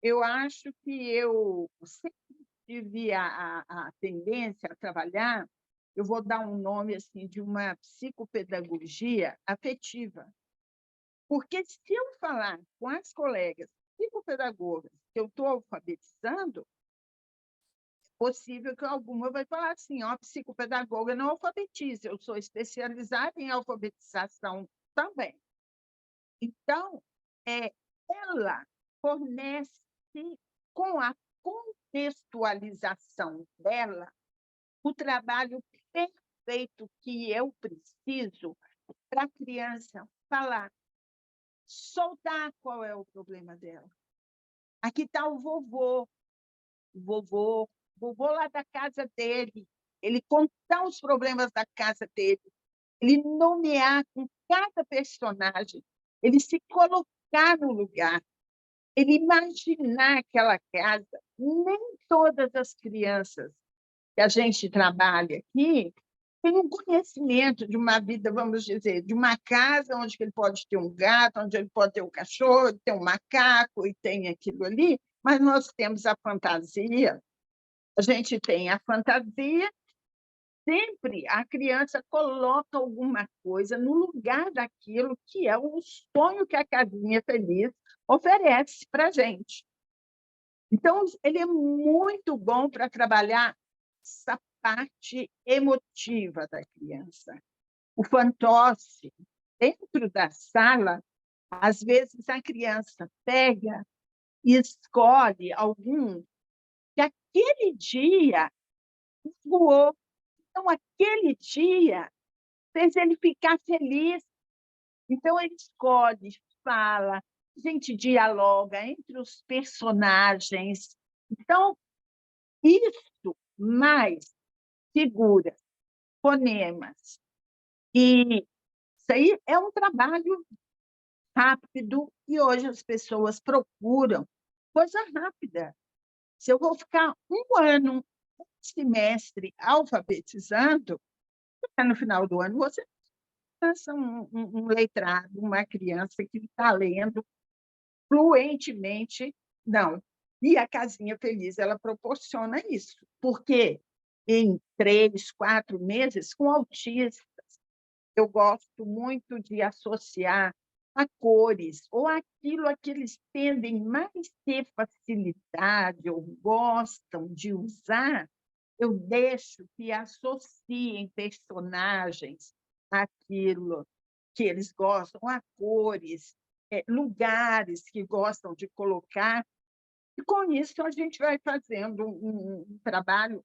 eu acho que eu sempre tive a tendência a trabalhar, eu vou dar um nome assim, de uma psicopedagogia afetiva. Porque se eu falar com as colegas psicopedagogas que eu estou alfabetizando, é possível que alguma vai falar assim, ó, psicopedagoga não alfabetiza, eu sou especializada em alfabetização também. Então, ela fornece, com a contextualização dela, o trabalho perfeito que eu preciso para a criança falar, soltar qual é o problema dela. Aqui está o vovô lá da casa dele, ele contar os problemas da casa dele, ele nomear com cada personagem, ele se colocar no lugar, ele imaginar aquela casa. Nem todas as crianças que a gente trabalha aqui têm um conhecimento de uma vida, vamos dizer, de uma casa onde ele pode ter um gato, onde ele pode ter um cachorro, ter um macaco e tem aquilo ali, mas nós temos a fantasia, a gente tem a fantasia, sempre a criança coloca alguma coisa no lugar daquilo que é o sonho que a Casinha Feliz oferece para a gente. Então, ele é muito bom para trabalhar essa parte emotiva da criança. O fantoche, dentro da sala, às vezes a criança pega e escolhe algum que aquele dia voou. Então, aquele dia fez ele ficar feliz. Então, ele escolhe, fala, a gente dialoga entre os personagens. Então, isso mais figuras, fonemas. E isso aí é um trabalho rápido e hoje as pessoas procuram coisa rápida. Se eu vou ficar um ano, um semestre alfabetizando, no final do ano você lança um letrado, uma criança que está lendo fluentemente, não. E a Casinha Feliz, ela proporciona isso, porque em 3, 4 meses, com autistas, eu gosto muito de associar a cores, ou aquilo a que eles tendem mais ter facilidade, ou gostam de usar, eu deixo que associem personagens àquilo que eles gostam, a cores. lugares que gostam de colocar, e com isso a gente vai fazendo um trabalho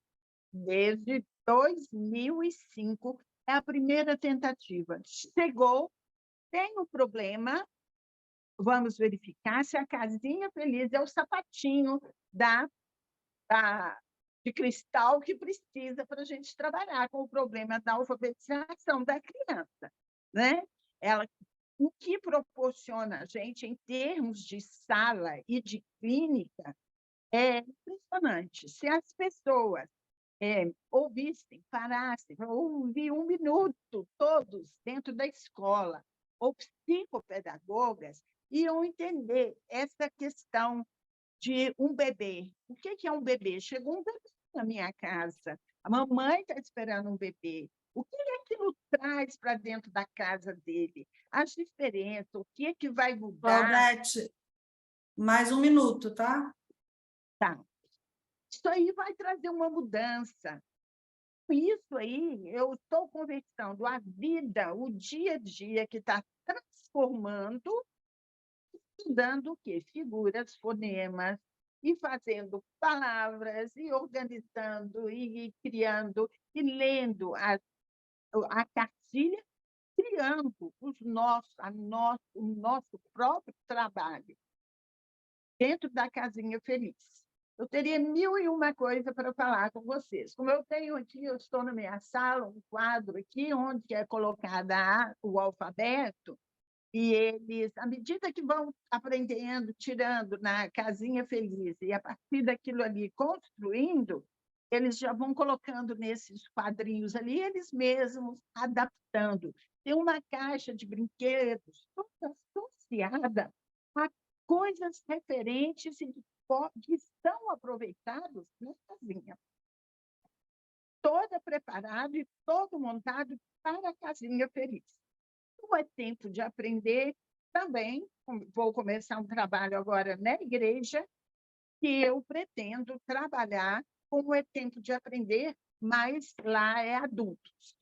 desde 2005, é a primeira tentativa. Chegou, tem um problema, vamos verificar se a casinha feliz é o sapatinho de cristal que precisa para a gente trabalhar com o problema da alfabetização da criança, né? O que proporciona a gente, em termos de sala e de clínica, é impressionante. Se as pessoas ouvissem, parassem, ouvir 1 minuto todos dentro da escola, ou psicopedagogas, iam entender essa questão de um bebê. O que é um bebê? Chegou um bebê na minha casa, a mamãe está esperando um bebê. O que é que aquilo traz para dentro da casa dele? As diferenças, o que é que vai mudar? Claudete, mais 1 minuto, tá? Tá. Isso aí vai trazer uma mudança. Isso aí, eu estou conversando a vida, o dia a dia que está transformando, estudando o quê? Figuras, fonemas, e fazendo palavras, e organizando, e criando, e lendo a cartilha, criando o nosso próprio trabalho dentro da Casinha Feliz. Eu teria 1001 coisa para falar com vocês. Como eu tenho aqui, eu estou na minha sala, um quadro aqui, onde é colocada o alfabeto, e eles, à medida que vão aprendendo, tirando na Casinha Feliz, e a partir daquilo ali construindo, eles já vão colocando nesses quadrinhos ali, eles mesmos adaptando. Tem uma caixa de brinquedos toda associada a coisas referentes e que são aproveitados na casinha. Toda preparada e todo montado para a Casinha Feliz. Não é tempo de aprender também. Vou começar um trabalho agora na igreja, que eu pretendo trabalhar como é tempo de aprender, mas lá é adultos.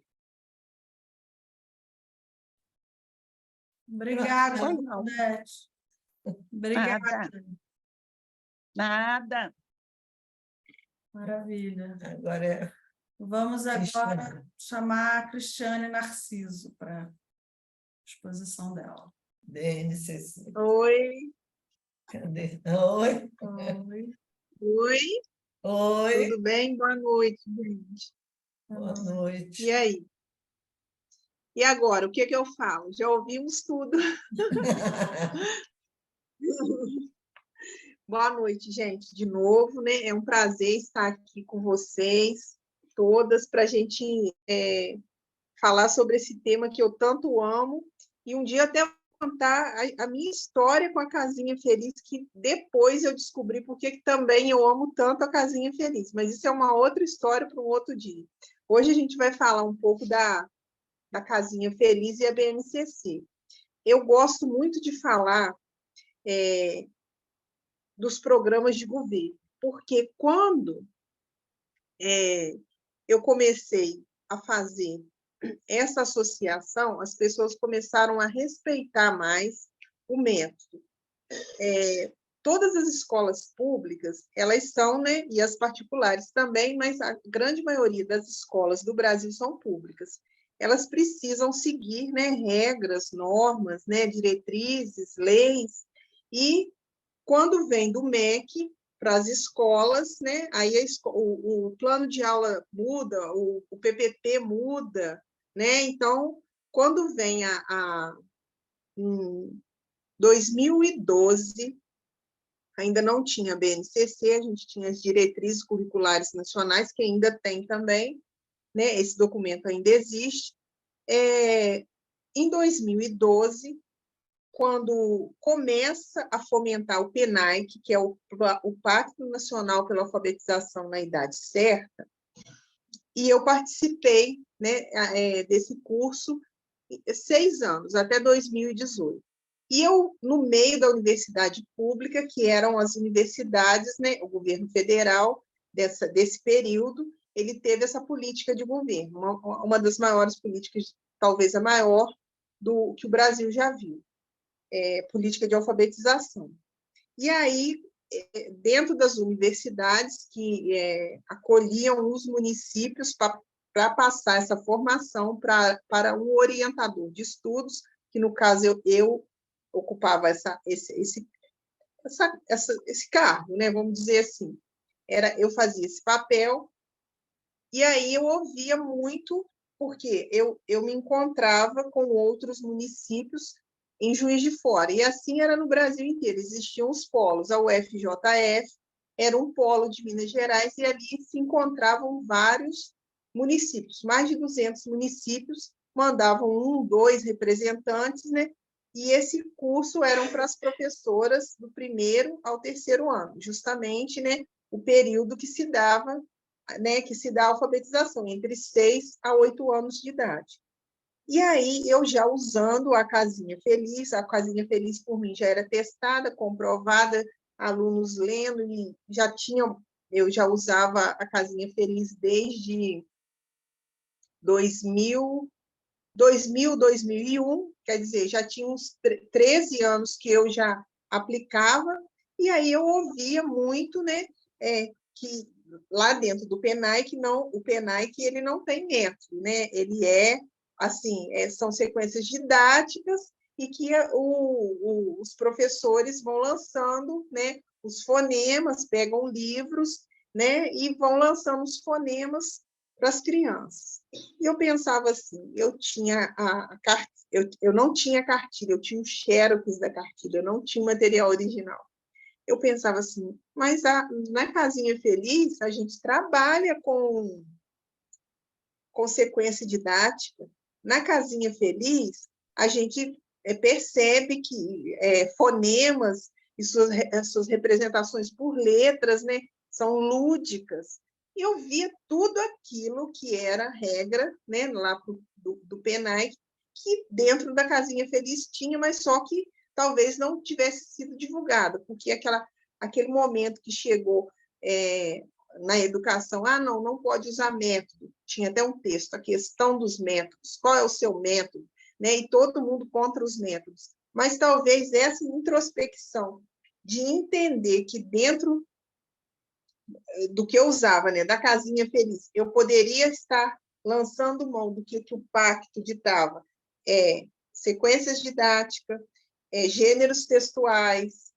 Obrigada, Foi, não. Claudete. Obrigada. Nada. Maravilha. Agora Vamos agora Cristiane. chamar a Cristiane Narciso para a exposição dela. BNCC. Oi, Cadê? Oi. Oi. oi, Oi. tudo bem? Boa noite, gente. Boa noite. E aí? E agora, o que que eu falo? Já ouvimos tudo. Boa noite, gente, de novo, né? É um prazer estar aqui com vocês, todas, para a gente falar sobre esse tema que eu tanto amo, e um dia até contar a minha história com a Casinha Feliz, que depois eu descobri porque que também eu amo tanto a Casinha Feliz, mas isso é uma outra história para um outro dia. Hoje a gente vai falar um pouco da Casinha Feliz e a BNCC. Eu gosto muito de falar dos programas de governo, porque quando eu comecei a fazer essa associação, as pessoas começaram a respeitar mais o método. Todas as escolas públicas, elas são, né, e as particulares também, mas a grande maioria das escolas do Brasil são públicas. Elas precisam seguir, né, regras, normas, né, diretrizes, leis, e quando vem do MEC para as escolas, né, aí o plano de aula muda, o PPP muda, né? Então, quando vem em 2012, ainda não tinha BNCC, a gente tinha as diretrizes curriculares nacionais, que ainda tem também, né? Esse documento ainda existe. Em 2012, quando começa a fomentar o PNAEC, que é o Pacto Nacional pela Alfabetização na Idade Certa, e eu participei, né, desse curso 6 anos, até 2018. E eu, no meio da universidade pública, que eram as universidades, né, o governo federal desse período, ele teve essa política de governo, uma das maiores políticas, talvez a maior, que o Brasil já viu. política de alfabetização. E aí, dentro das universidades que acolhiam os municípios para passar essa formação para um orientador de estudos, que no caso eu ocupava esse cargo, né? Vamos dizer assim. Eu fazia esse papel, e aí eu ouvia muito, porque eu me encontrava com outros municípios em Juiz de Fora, e assim era no Brasil inteiro, existiam os polos, a UFJF era um polo de Minas Gerais, e ali se encontravam vários municípios, mais de 200 municípios, mandavam 1, 2 representantes, né? E esse curso eram para as professoras do 1º ao 3º ano, justamente, né, o período que se dava, né, que se dá a alfabetização, entre 6 a 8 anos de idade. E aí, eu já usando a Casinha Feliz por mim já era testada, comprovada, alunos lendo, e eu já usava a Casinha Feliz desde 2000, 2001, quer dizer, já tinha uns 13 anos que eu já aplicava, e aí eu ouvia muito, né, que lá dentro do PENAIC, o PENAIC ele não tem método, né? Ele assim, são sequências didáticas e que os professores vão lançando, né, os fonemas, pegam livros, né, e vão lançando os fonemas para as crianças. E eu pensava assim, eu não tinha cartilha, eu tinha o xerox da cartilha, eu não tinha material original. Eu pensava assim, mas na Casinha Feliz a gente trabalha com sequência didática. Na Casinha Feliz, a gente percebe que fonemas e suas representações por letras, né, são lúdicas. E eu via tudo aquilo que era regra, né, lá do PENAIC, que dentro da Casinha Feliz tinha, mas só que talvez não tivesse sido divulgado, porque aquele momento que chegou na educação, não pode usar método, tinha até um texto, a questão dos métodos, qual é o seu método, né? E todo mundo contra os métodos. Mas talvez essa introspecção de entender que dentro do que eu usava, né, da Casinha Feliz, eu poderia estar lançando mão do que o pacto ditava, sequências didáticas, gêneros textuais,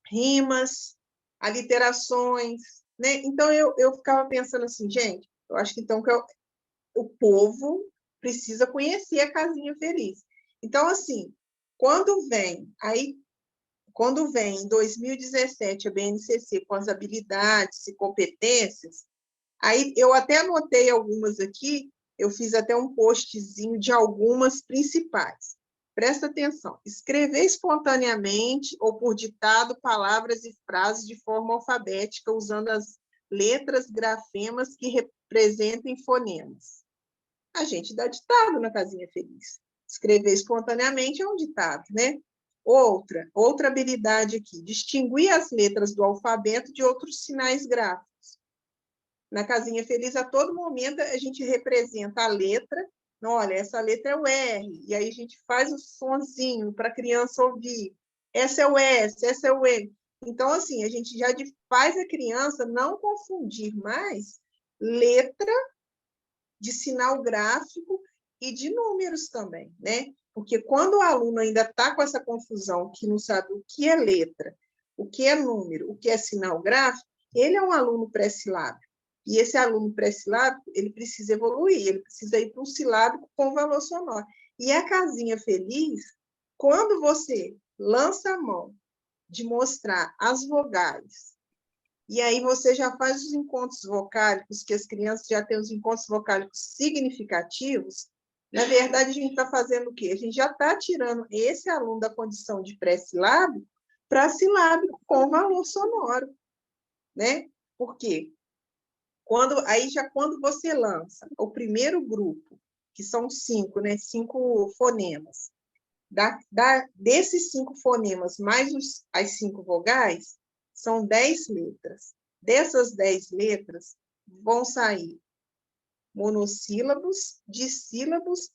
rimas, aliterações, né? Então, eu ficava pensando assim, gente, eu acho que então o povo precisa conhecer a Casinha Feliz. Então, assim, quando vem em 2017 a BNCC com as habilidades e competências, aí eu até anotei algumas aqui, eu fiz até um postzinho de algumas principais. Presta atenção. Escrever espontaneamente ou por ditado palavras e frases de forma alfabética, usando as letras, grafemas que representem fonemas. A gente dá ditado na Casinha Feliz. Escrever espontaneamente é um ditado, né? Outra habilidade aqui, distinguir as letras do alfabeto de outros sinais gráficos. Na Casinha Feliz, a todo momento, a gente representa a letra. Olha, essa letra é o R, e aí a gente faz o sonzinho para a criança ouvir. Essa é o S, essa é o E. Então, assim, a gente já faz a criança não confundir mais letra de sinal gráfico e de números também, né? Porque quando o aluno ainda está com essa confusão, que não sabe o que é letra, o que é número, o que é sinal gráfico, ele é um aluno pré-silábico. E esse aluno pré-silábico, ele precisa evoluir, ele precisa ir para um silábico com valor sonoro. E a Casinha Feliz, quando você lança a mão de mostrar as vogais, e aí você já faz os encontros vocálicos, que as crianças já têm os encontros vocálicos significativos, na verdade, a gente está fazendo o quê? A gente já está tirando esse aluno da condição de pré-silábico para silábico com valor sonoro, né? Por quê? Quando você lança o primeiro grupo, que são 5, né? 5 fonemas, desses 5 fonemas mais as 5 vogais, são 10 letras. Dessas 10 letras, vão sair monossílabos, dissílabos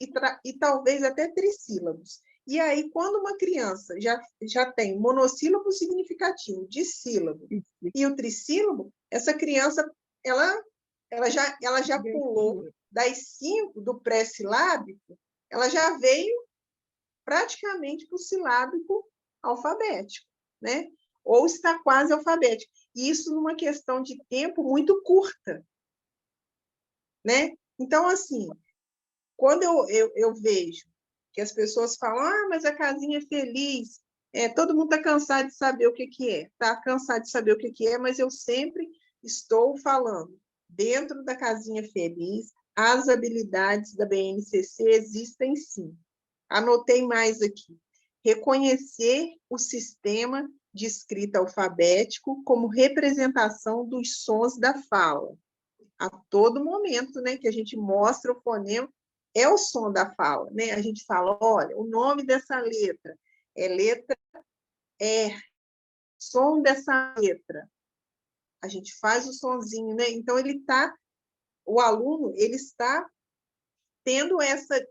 e talvez até trissílabos. E aí, quando uma criança já tem monossílabo significativo, dissílabo e o trissílabo, essa criança ela já pulou das 5 do pré-silábico, ela já veio praticamente para o silábico alfabético, né? Ou está quase alfabético. E isso numa questão de tempo muito curta, né? Então, assim, quando eu vejo que as pessoas falam, mas a casinha feliz, todo mundo está cansado de saber o que é, está cansado de saber o que é, mas eu sempre estou falando, dentro da casinha feliz, as habilidades da BNCC existem sim. Anotei mais aqui. Reconhecer o sistema de escrita alfabético como representação dos sons da fala. A todo momento, né, que a gente mostra o fonema, é o som da fala, né? A gente fala, olha, o nome dessa letra é letra R, som dessa letra. A gente faz o sonzinho, né? Então o aluno, ele está tendo essa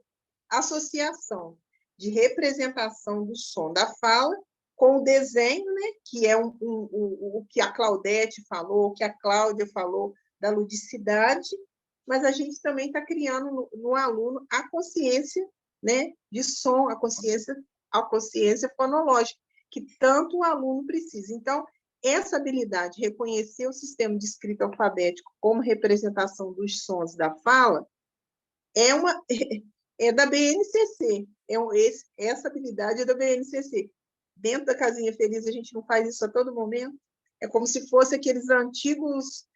associação de representação do som da fala com o desenho, né? Que é o que a Claudete falou, o que a Cláudia falou da ludicidade, mas a gente também está criando no aluno a consciência, né, de som, a consciência fonológica, que tanto o aluno precisa. Então, essa habilidade de reconhecer o sistema de escrita alfabético como representação dos sons da fala é da BNCC. Essa habilidade é da BNCC. Dentro da casinha feliz, a gente não faz isso a todo momento. É como se fosse aqueles antigos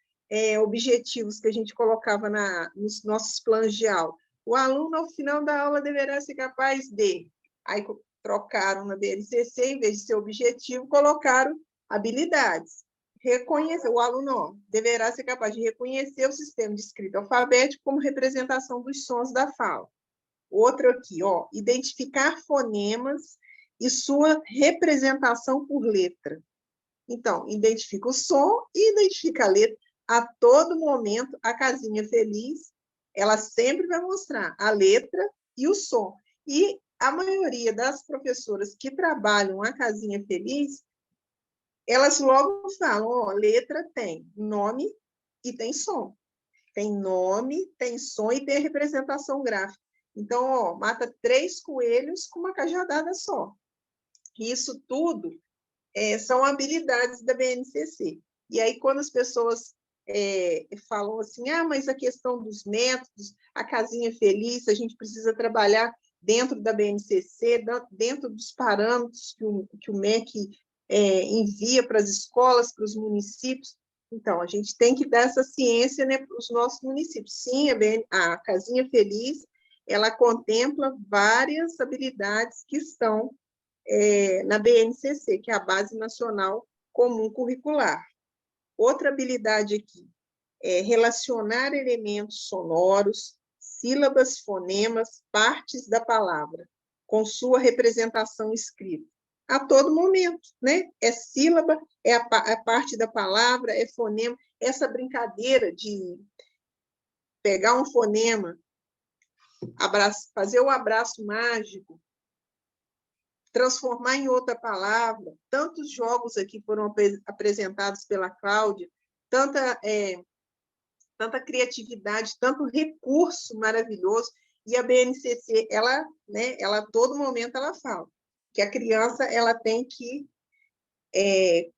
objetivos que a gente colocava nos nossos planos de aula. O aluno, ao final da aula, deverá ser capaz de... Aí trocaram na BNCC, em vez de ser objetivo, colocaram habilidades. O aluno deverá ser capaz de reconhecer o sistema de escrita alfabético como representação dos sons da fala. Outro aqui, identificar fonemas e sua representação por letra. Então, identifica o som e identifica a letra. A todo momento, a casinha feliz, ela sempre vai mostrar a letra e o som. E a maioria das professoras que trabalham a casinha feliz, elas logo falam, letra tem nome e tem som. Tem nome, tem som e tem a representação gráfica. Então, mata 3 coelhos com uma cajadada só. Isso tudo são habilidades da BNCC. E aí, quando as pessoas falam assim, mas a questão dos métodos, a casinha feliz, a gente precisa trabalhar dentro da BNCC, dentro dos parâmetros que o MEC envia para as escolas, para os municípios. Então, a gente tem que dar essa ciência, né, para os nossos municípios. Sim, a casinha feliz, ela contempla várias habilidades que estão na BNCC, que é a Base Nacional Comum Curricular. Outra habilidade aqui é relacionar elementos sonoros, sílabas, fonemas, partes da palavra, com sua representação escrita. A todo momento, né? É sílaba, é a parte da palavra, é fonema. Essa brincadeira de pegar um fonema, fazer o abraço mágico, transformar em outra palavra. Tantos jogos aqui foram apresentados pela Cláudia, tanta criatividade, tanto recurso maravilhoso. E a BNCC, ela a todo momento ela fala que a criança ela tem que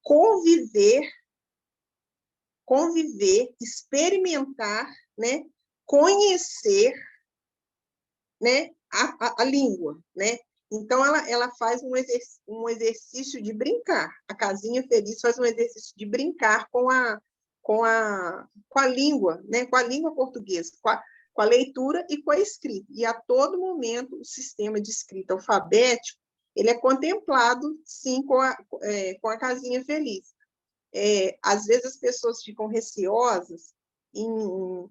conviver, experimentar, né, conhecer, né, a língua, né? Então, ela faz um exercício de brincar. A casinha feliz faz um exercício de brincar com a língua, né? Com a língua portuguesa, com a leitura e com a escrita. E, a todo momento, o sistema de escrita alfabético ele é contemplado, sim, com a casinha feliz. Às vezes, as pessoas ficam receosas em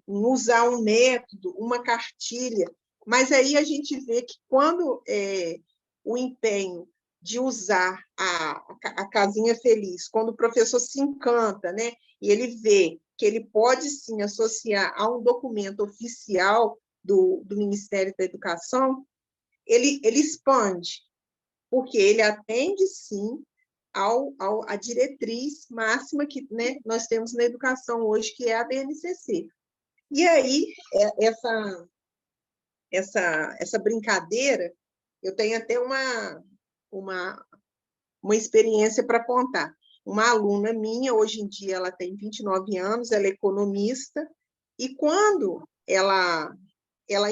usar um método, uma cartilha, mas aí a gente vê que quando o empenho de usar a casinha feliz, quando o professor se encanta, né, e ele vê que ele pode, sim, associar a um documento oficial do Ministério da Educação, ele expande, porque ele atende, sim, à diretriz máxima que, né, nós temos na educação hoje, que é a BNCC. E aí, essa brincadeira, eu tenho até uma experiência para contar. Uma aluna minha, hoje em dia, ela tem 29 anos, ela é economista, e quando ela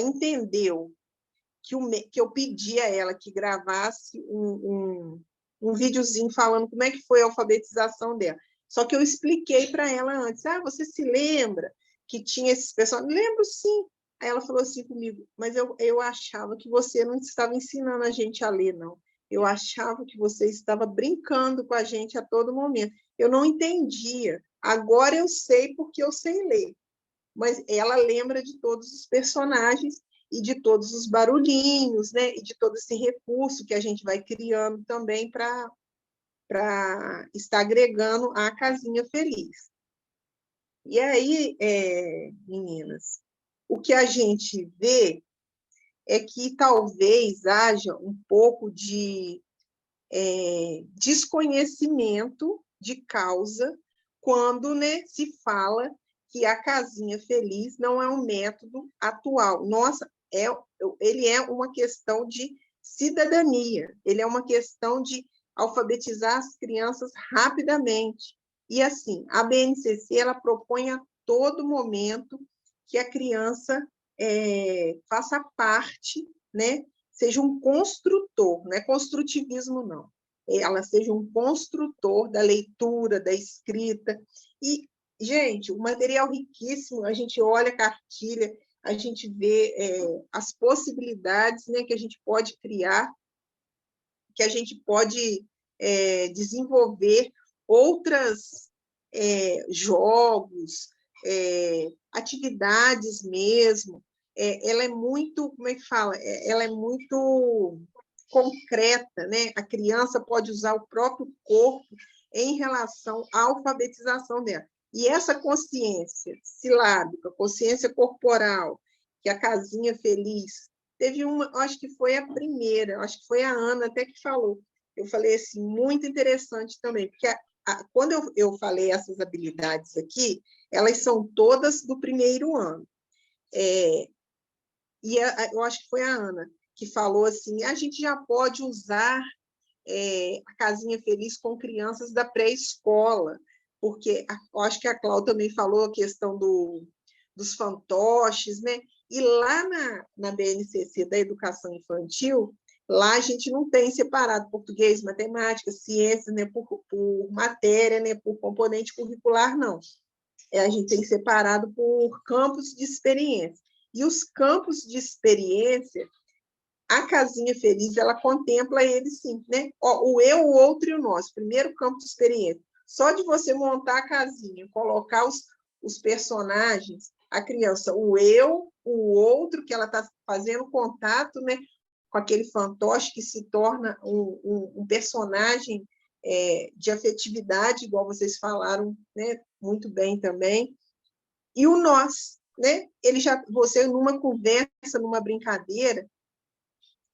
entendeu que eu pedi a ela que gravasse um videozinho falando como é que foi a alfabetização dela. Só que eu expliquei para ela antes. Você se lembra que tinha esses pessoal? Lembro, sim. Aí ela falou assim comigo, mas eu achava que você não estava ensinando a gente a ler, não. Eu achava que você estava brincando com a gente a todo momento. Eu não entendia. Agora eu sei porque eu sei ler. Mas ela lembra de todos os personagens e de todos os barulhinhos, né? E de todo esse recurso que a gente vai criando também para estar agregando a casinha feliz. E aí, meninas, o que a gente vê é que talvez haja um pouco de desconhecimento de causa quando, né, se fala que a casinha feliz não é um método atual. Nossa, ele é uma questão de cidadania, ele é uma questão de alfabetizar as crianças rapidamente. E, assim, a BNCC ela propõe a todo momento que a criança faça parte, né, seja um construtor, não é construtivismo, não. Ela seja um construtor da leitura, da escrita. E, gente, o material riquíssimo, a gente olha a cartilha, a gente vê as possibilidades, né, que a gente pode criar, que a gente pode desenvolver outros jogos, atividades mesmo. Ela é muito, como é que fala? Ela é muito concreta, né? A criança pode usar o próprio corpo em relação à alfabetização dela. E essa consciência silábica, consciência corporal, que a casinha feliz teve uma, acho que foi a primeira, acho que foi a Ana até que falou. Eu falei assim, muito interessante também, porque quando eu falei essas habilidades aqui, elas são todas do primeiro ano. E eu acho que foi a Ana que falou assim, a gente já pode usar a casinha feliz com crianças da pré-escola, porque eu acho que a Cláudia também falou a questão dos fantoches, né? E lá na BNCC da educação infantil, lá a gente não tem separado português, matemática, ciências, né, por matéria, né, por componente curricular, não. A gente tem separado por campos de experiência. E os campos de experiência, a casinha feliz, ela contempla eles sim, né? O eu, o outro e o nós. Primeiro campo de experiência. Só de você montar a casinha, colocar os personagens, a criança, o eu, o outro, que ela está fazendo contato, né, com aquele fantoche que se torna um personagem de afetividade, igual vocês falaram, né, muito bem também. E o nós, né? Você, numa conversa, numa brincadeira,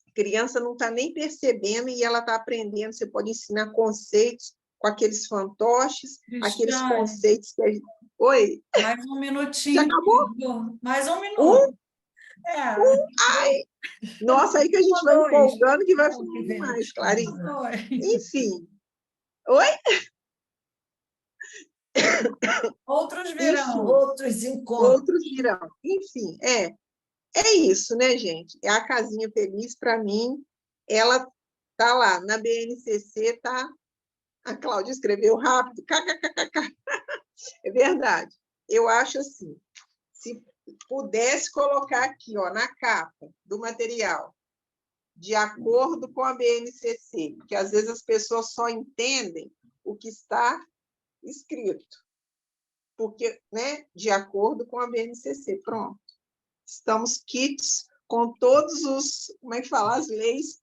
a criança não está nem percebendo e ela está aprendendo. Você pode ensinar conceitos com aqueles fantoches, aqueles conceitos que a gente... Oi? Mais um minutinho. Já acabou? Mais um minuto. Ai! Nossa, aí que a gente vai empolgando que vai fluir mais, Clarice. Enfim. Oi? Outros virão. Outros encontros. Outros virão. Enfim, é isso, né, gente? A casinha feliz, para mim, ela tá lá na BNCC, tá? A Cláudia escreveu rápido, kkkk. É verdade. Eu acho assim, se pudesse colocar aqui, ó, na capa do material, de acordo com a BNCC, porque às vezes as pessoas só entendem o que está escrito, porque, né, de acordo com a BNCC, pronto. Estamos quites com todos os, como é que fala, as leis,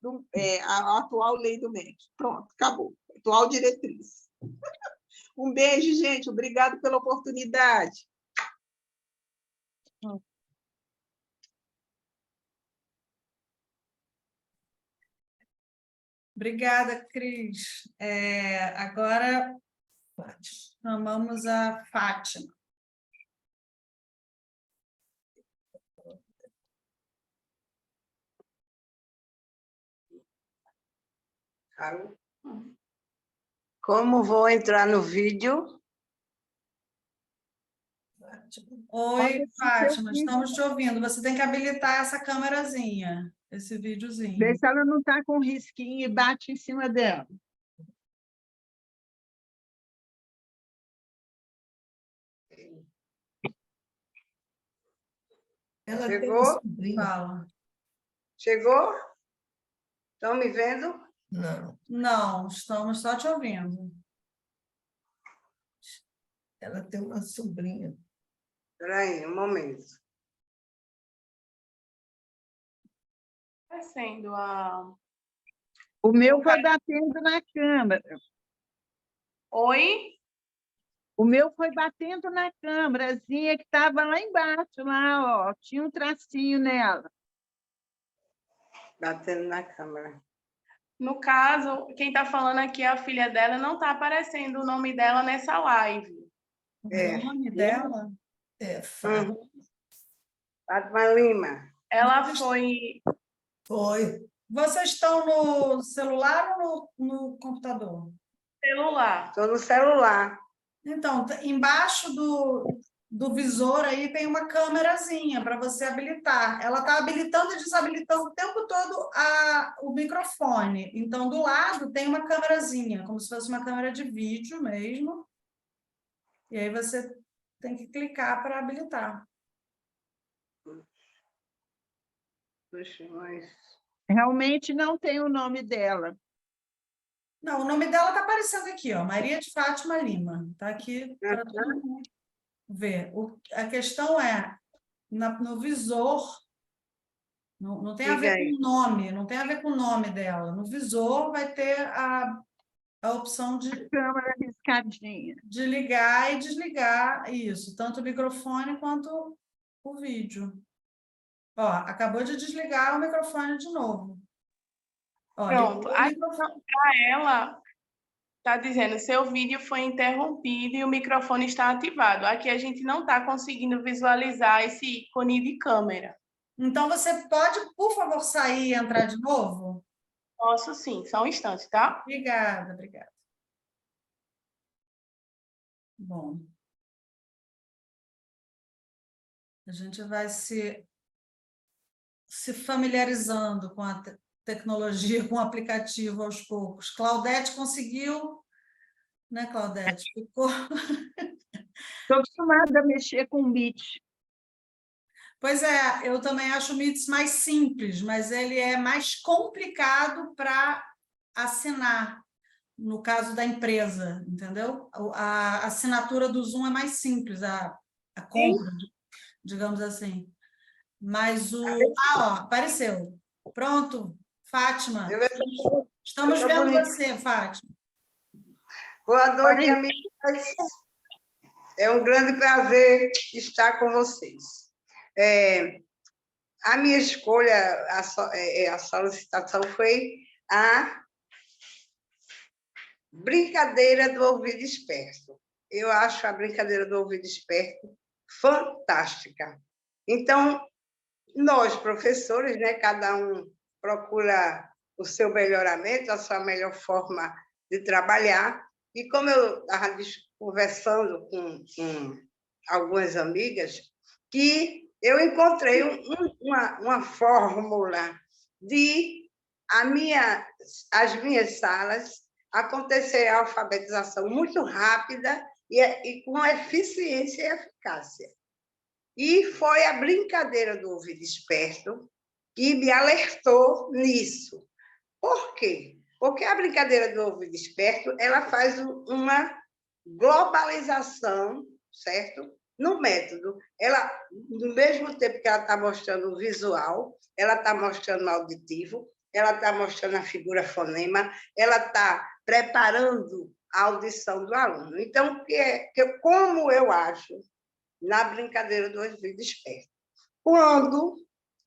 a atual lei do MEC. Pronto, acabou. Atual diretriz. Um beijo, gente. Obrigado pela oportunidade. Obrigada, Cris. Agora chamamos a Fátima. Como vou entrar no vídeo? Oi, Olha, Fátima, seu estamos te ouvindo. Você tem que habilitar essa câmerazinha, esse videozinho. Vê se ela não está com risquinho e bate em cima dela. Ela tem Chegou? uma sobrinha. Fala. Chegou? Estão me vendo? Não, Não, estamos só te ouvindo. ela tem uma sobrinha. Espera aí, um momento. Sendo a... O meu foi batendo na câmera. Oi? O meu foi batendo na câmerazinha que estava lá embaixo, lá, ó. Tinha um tracinho nela. Batendo na câmera. No caso, quem está falando aqui é a filha dela, não está aparecendo o nome dela nessa live. É. O nome dela? Fátima. Fátima Lima. Ela foi... Foi. Vocês estão no celular ou no computador? celular. Estou no celular. Então, embaixo do visor aí tem uma câmerazinha para você habilitar. Ela está habilitando e desabilitando o tempo todo o microfone. Então, do lado tem uma câmerazinha, como se fosse uma câmera de vídeo mesmo. E aí você tem que clicar para habilitar. Puxa, mas... Realmente não tem o nome dela. Não, o nome dela está aparecendo aqui, ó, Maria de Fátima Lima. Está aqui para todo mundo ver. A questão é, no visor, não tem a Diga ver aí. com o nome, não tem a ver com o nome dela. No visor vai ter a opção de Câmera riscadinha. ligar e desligar isso, tanto o microfone quanto o vídeo. Ó, acabou de desligar o microfone de novo. Ó, Pronto. ligou o microfone. Ela está dizendo seu vídeo foi interrompido e o microfone está ativado. Aqui a gente não está conseguindo visualizar esse ícone de câmera. Então, você pode, por favor, sair e entrar de novo? Posso sim, só um instante, tá? Obrigada, obrigada. Bom. A gente vai se familiarizando com a tecnologia, com o aplicativo aos poucos. Claudete conseguiu, né, Claudete? Ficou... Estou acostumada a mexer com beat. Pois é, eu também acho o MITS mais simples, mas ele é mais complicado para assinar, no caso da empresa, entendeu? A assinatura do Zoom é mais simples, a compra, digamos assim. Mas ó, apareceu. Pronto, Fátima. Estamos vendo você, Fátima. Boa noite, amigas. É um grande prazer estar com vocês. A minha escolha, a solicitação foi a brincadeira do ouvido esperto. Eu acho a brincadeira do ouvido esperto fantástica. Então, nós, professores, né, cada um procura o seu melhoramento, a sua melhor forma de trabalhar. E como eu estava conversando com algumas amigas, que eu encontrei uma fórmula de as minhas salas acontecer a alfabetização muito rápida e com eficiência e eficácia. E foi a brincadeira do ouvido esperto que me alertou nisso. Por quê? Porque a brincadeira do ouvido esperto ela faz uma globalização, certo? No método. Ela, no mesmo tempo que ela está mostrando o visual, ela está mostrando o auditivo, ela está mostrando a figura fonema, ela está preparando a audição do aluno. Então, como eu acho na brincadeira do ouvido esperto? Quando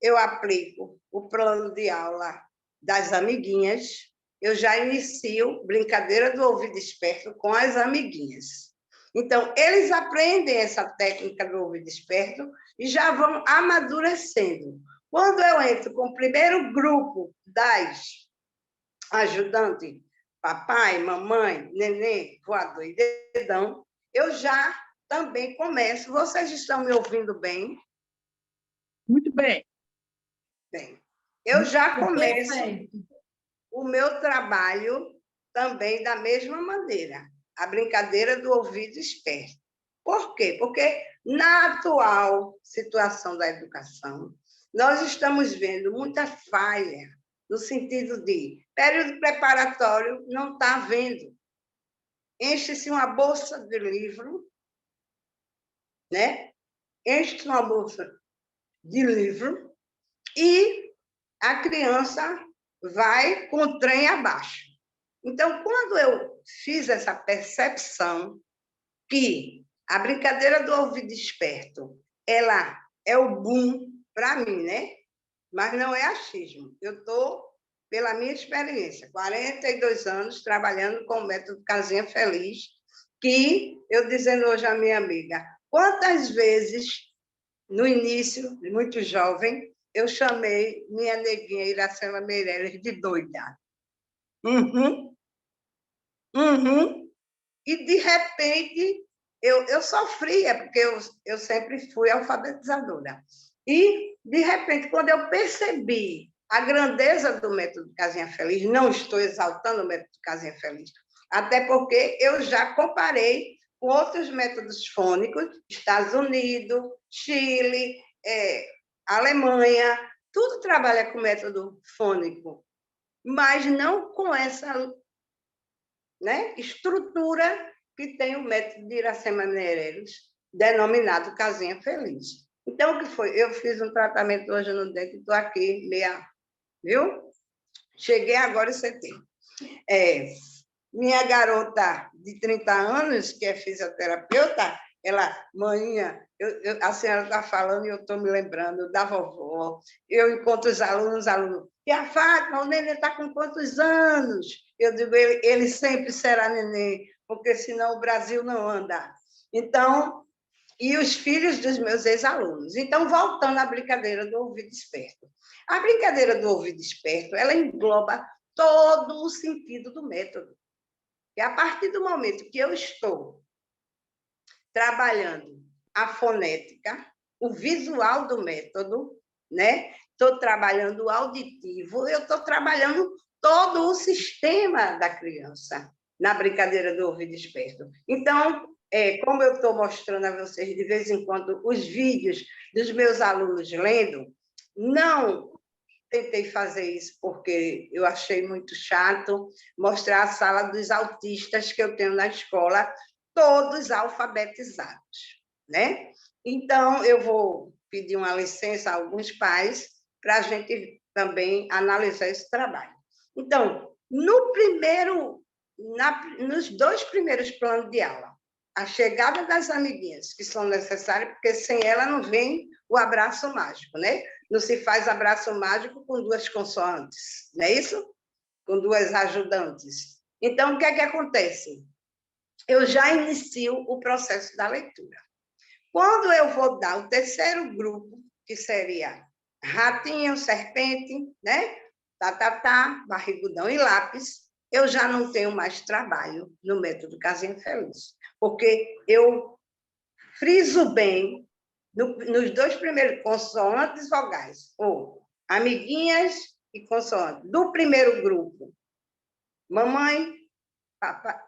eu aplico o plano de aula das amiguinhas, eu já inicio brincadeira do ouvido esperto com as amiguinhas. Então, eles aprendem essa técnica do ouvido esperto e já vão amadurecendo. Quando eu entro com o primeiro grupo das ajudantes, papai, mamãe, neném, voador e dedão, eu já também começo. Vocês estão me ouvindo bem? Muito bem. Bem, eu já começo Perfeito. o meu trabalho também da mesma maneira, a brincadeira do ouvido esperto. Por quê? Porque na atual situação da educação, nós estamos vendo muita falha no sentido de período preparatório não está havendo. Enche-se uma bolsa de livro, né? Enche-se uma bolsa de livro e a criança vai com o trem abaixo. Então, quando eu fiz essa percepção que a brincadeira do ouvido esperto, ela é o boom para mim, né? Mas não é achismo. Eu estou, pela minha experiência, 42 anos trabalhando com o método Casinha Feliz, que eu dizendo hoje à minha amiga, quantas vezes, no início, muito jovem, eu chamei minha neguinha Iracema Meireles de doida. E, de repente, eu sofria, porque eu sempre fui alfabetizadora. E, de repente, quando eu percebi a grandeza do método Casinha Feliz, não estou exaltando o método Casinha Feliz, até porque eu já comparei com outros métodos fônicos, Estados Unidos, Chile, Alemanha, tudo trabalha com método fônico, mas não com essa, né, estrutura que tem o método de Iracema Meireles, denominado Casinha Feliz. Então, o que foi? Eu fiz um tratamento hoje no dente, estou aqui, viu? Cheguei agora em setembro. Minha garota de 30 anos, que é fisioterapeuta, ela, manhinha, a senhora está falando e eu estou me lembrando da vovó. Eu encontro os alunos, e a Fátima, o neném está com quantos anos? Eu digo, ele sempre será neném, porque senão o Brasil não anda. Então, e os filhos dos meus ex-alunos. Então, voltando à brincadeira do ouvido esperto. A brincadeira do ouvido esperto, ela engloba todo o sentido do método. E a partir do momento que eu estou trabalhando a fonética, o visual do método, né? Estou trabalhando o auditivo, eu estou trabalhando todo o sistema da criança na brincadeira do ouvido esperto. Então, como eu estou mostrando a vocês de vez em quando os vídeos dos meus alunos lendo, não tentei fazer isso porque eu achei muito chato mostrar a sala dos autistas que eu tenho na escola, todos alfabetizados, né? Então, eu vou pedir uma licença a alguns pais para a gente também analisar esse trabalho. Então, nos 2 primeiros planos de aula, a chegada das amiguinhas, que são necessárias, porque sem ela não vem o abraço mágico, né? Não se faz abraço mágico com 2 consoantes, não é isso? Com 2 ajudantes. Então, o que é que acontece? Eu já inicio o processo da leitura. Quando eu vou dar o terceiro grupo, que seria ratinho, serpente, né? Barrigudão e lápis, eu já não tenho mais trabalho no método Casinha Feliz, porque eu friso bem nos 2 primeiros consoantes vogais, ou amiguinhas e consoantes, do primeiro grupo. Mamãe,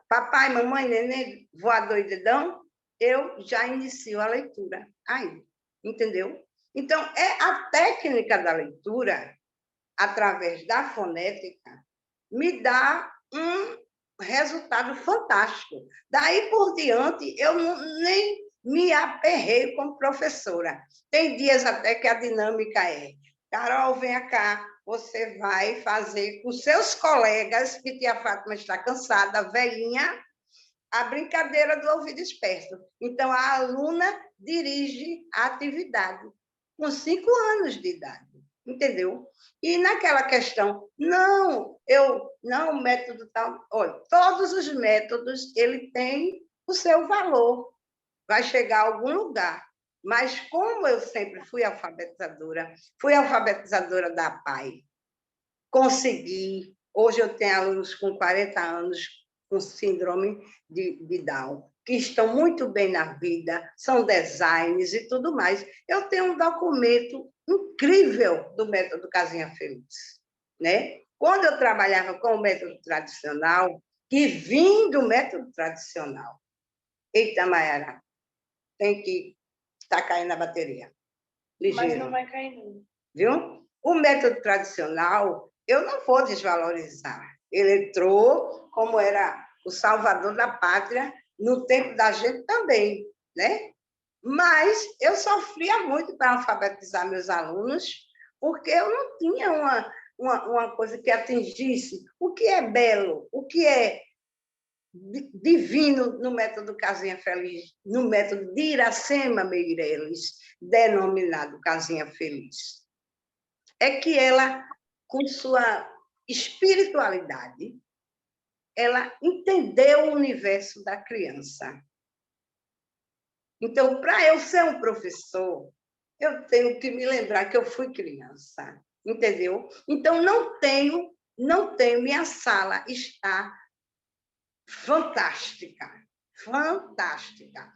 papai, mamãe, neném, voador e dedão, eu já inicio a leitura. Aí, entendeu? Então, a técnica da leitura, através da fonética, me dá um resultado fantástico. Daí por diante, eu nem me aperreio como professora. Tem dias até que a dinâmica é: Carol, venha cá, você vai fazer com seus colegas, que tia Fátima está cansada, velhinha, a brincadeira do ouvido esperto. Então, a aluna dirige a atividade com 5 anos de idade. entendeu? E naquela questão, não, o método tal, olha, todos os métodos, ele tem o seu valor, vai chegar a algum lugar. Mas como eu sempre fui alfabetizadora da APAE, consegui, hoje eu tenho alunos com 40 anos com síndrome de Down, que estão muito bem na vida, são designers e tudo mais. Eu tenho um documento incrível do método Casinha Feliz, né? Quando eu trabalhava com o método tradicional, que vim do método tradicional, eita, Mayara, tem que estar caindo a bateria. Ligeiro. Mas não vai cair, não. Viu? O método tradicional, eu não vou desvalorizar. Ele entrou como era o salvador da pátria, no tempo da gente também, né? Mas eu sofria muito para alfabetizar meus alunos, porque eu não tinha uma coisa que atingisse o que é belo, o que é divino no método Casinha Feliz, no método de Iracema Meireles, denominado Casinha Feliz. É que ela, com sua espiritualidade, ela entendeu o universo da criança. Então, para eu ser um professor, eu tenho que me lembrar que eu fui criança, entendeu? Então, não tenho, minha sala está fantástica, fantástica.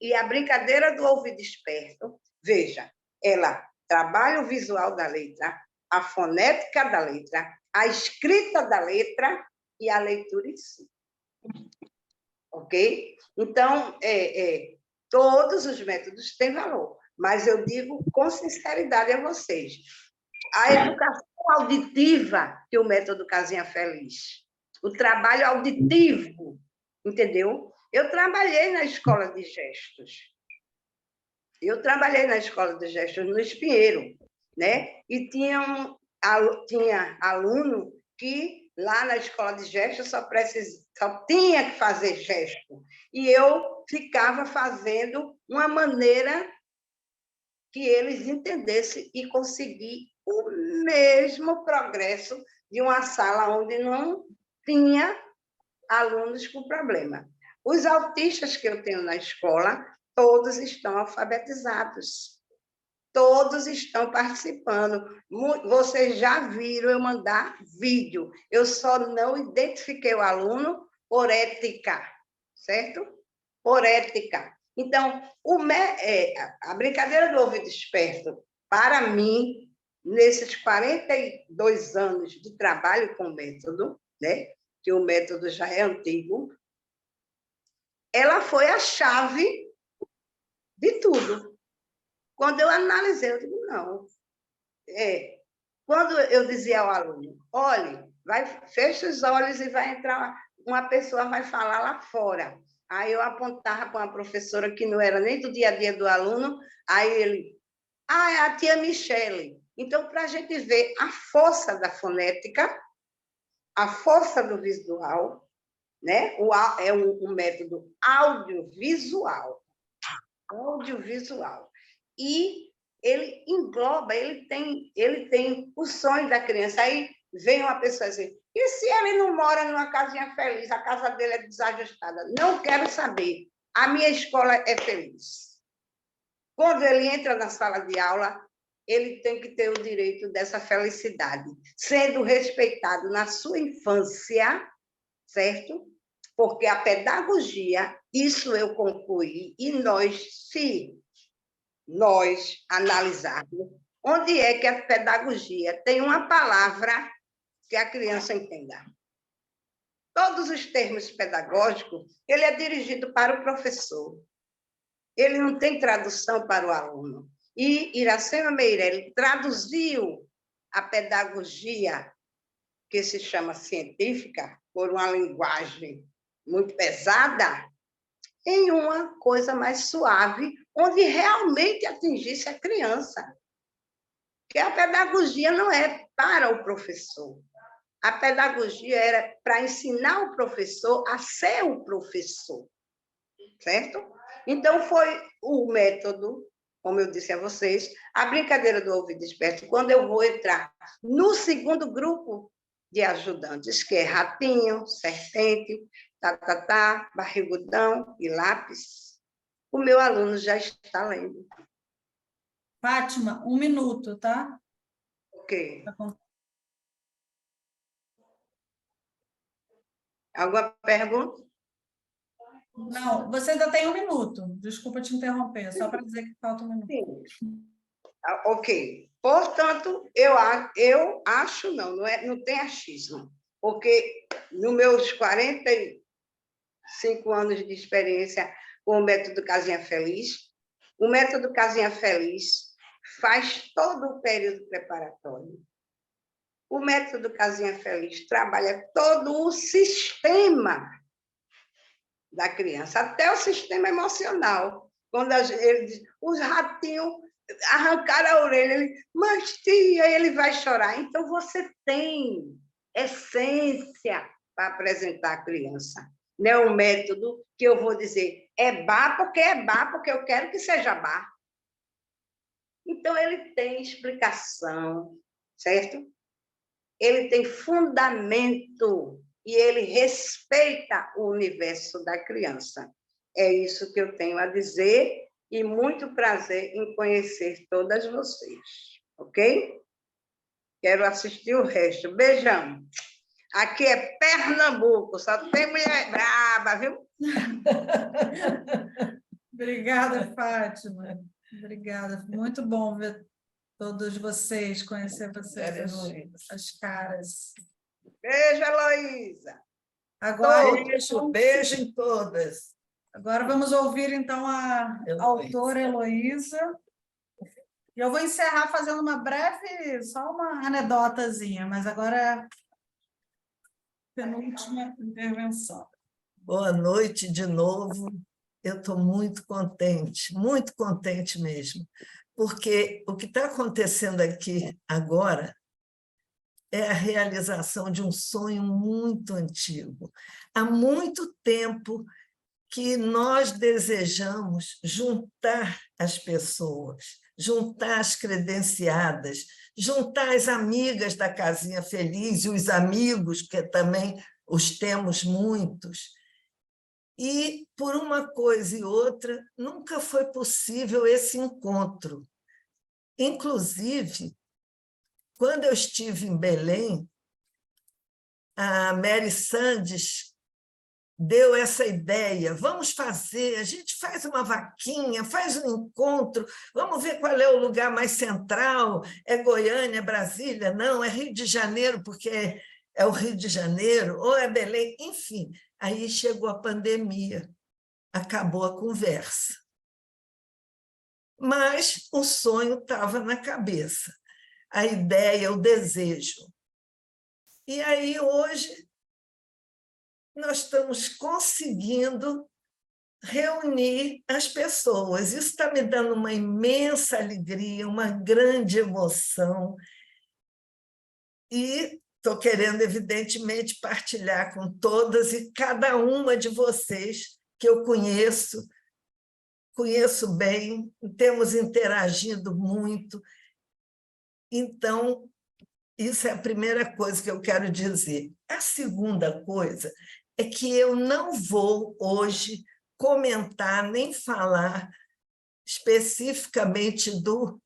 E a brincadeira do ouvido esperto, veja, ela trabalha o visual da letra, a fonética da letra, a escrita da letra e a leitura em si. Ok? Então, todos os métodos têm valor, mas eu digo com sinceridade a vocês, a educação auditiva que o método Casinha Feliz, o trabalho auditivo, entendeu? Eu trabalhei na escola de gestos. No Espinheiro, né? E tinha aluno que lá na escola de gestos só tinha que fazer gesto. E eu ficava fazendo uma maneira que eles entendessem e conseguir o mesmo progresso de uma sala onde não tinha alunos com problema. Os autistas que eu tenho na escola, todos estão alfabetizados. Todos estão participando. Vocês já viram eu mandar vídeo. Eu só não identifiquei o aluno por ética, certo? Por ética. Então, a brincadeira do ouvido esperto, para mim, nesses 42 anos de trabalho com o método, né? Que o método já é antigo, ela foi a chave de tudo. Quando eu analisei, eu digo, não. Quando eu dizia ao aluno, olhe, fecha os olhos e vai entrar, uma pessoa vai falar lá fora. Aí eu apontava para uma professora que não era nem do dia a dia do aluno, aí ele, é a tia Michele. Então, para a gente ver a força da fonética, a força do visual, né? É um método audiovisual. E ele engloba, ele tem o sonho da criança. Aí vem uma pessoa assim, e se ele não mora numa casinha feliz, a casa dele é desajustada? Não quero saber. A minha escola é feliz. Quando ele entra na sala de aula, ele tem que ter o direito dessa felicidade, sendo respeitado na sua infância, certo? Porque a pedagogia, isso eu concluí, e se nós analisarmos, onde é que a pedagogia tem uma palavra que a criança entenda? Todos os termos pedagógicos, ele é dirigido para o professor. Ele não tem tradução para o aluno. E Iracema Meireles traduziu a pedagogia, que se chama científica, por uma linguagem muito pesada, em uma coisa mais suave, onde realmente atingisse a criança. Porque a pedagogia não é para o professor. A pedagogia era para ensinar o professor a ser o professor. Certo? Então, foi o método como eu disse a vocês, a brincadeira do ouvido esperto, quando eu vou entrar no segundo grupo de ajudantes, que é ratinho, serpente, barrigudão e lápis, o meu aluno já está lendo. Fátima, 1 minuto, tá? Ok. Alguma pergunta? Não, você ainda tem 1 minuto. Desculpa te interromper, só para dizer que falta 1 minuto. Sim. Ok. Portanto, eu acho, não tem achismo, porque nos meus 45 anos de experiência com o método Casinha Feliz, o método Casinha Feliz faz todo o período preparatório. O método Casinha Feliz trabalha todo o sistema da criança, até o sistema emocional. Quando ele diz, os ratinhos arrancaram a orelha, ele, mas tia, ele vai chorar. Então, você tem essência para apresentar à criança. Não é um método que eu vou dizer, é bar, porque eu quero que seja bar. Então, ele tem explicação, certo? Ele tem fundamento e ele respeita o universo da criança. É isso que eu tenho a dizer e muito prazer em conhecer todas vocês, ok? Quero assistir o resto. Beijão. Aqui é Pernambuco, só tem mulher braba, viu? Obrigada, Fátima. Obrigada. Muito bom ver todos vocês, conhecer vocês, as caras. Beijo, Heloísa. Agora, Beijo em todas. agora vamos ouvir, então, a autora Heloísa. E eu vou encerrar fazendo uma breve, só uma anedotazinha, mas agora é a penúltima intervenção. Boa noite de novo. Eu estou muito contente mesmo, porque o que está acontecendo aqui agora é a realização de um sonho muito antigo. Há muito tempo que nós desejamos juntar as pessoas, juntar as credenciadas, juntar as amigas da Casinha Feliz e os amigos, que também os temos muitos. E, por uma coisa e outra, nunca foi possível esse encontro. Inclusive, quando eu estive em Belém, a Mary Sandes deu essa ideia, vamos fazer, a gente faz uma vaquinha, faz um encontro, vamos ver qual é o lugar mais central, é Goiânia, é Brasília? Não, é Rio de Janeiro, porque é o Rio de Janeiro, ou é Belém, enfim. Aí chegou a pandemia, acabou a conversa. Mas o sonho estava na cabeça, a ideia, o desejo. E aí, hoje, nós estamos conseguindo reunir as pessoas. Isso está me dando uma imensa alegria, uma grande emoção. E estou querendo, evidentemente, partilhar com todas e cada uma de vocês que eu conheço bem, temos interagido muito. Então, isso é a primeira coisa que eu quero dizer. A segunda coisa é que eu não vou hoje comentar nem falar especificamente do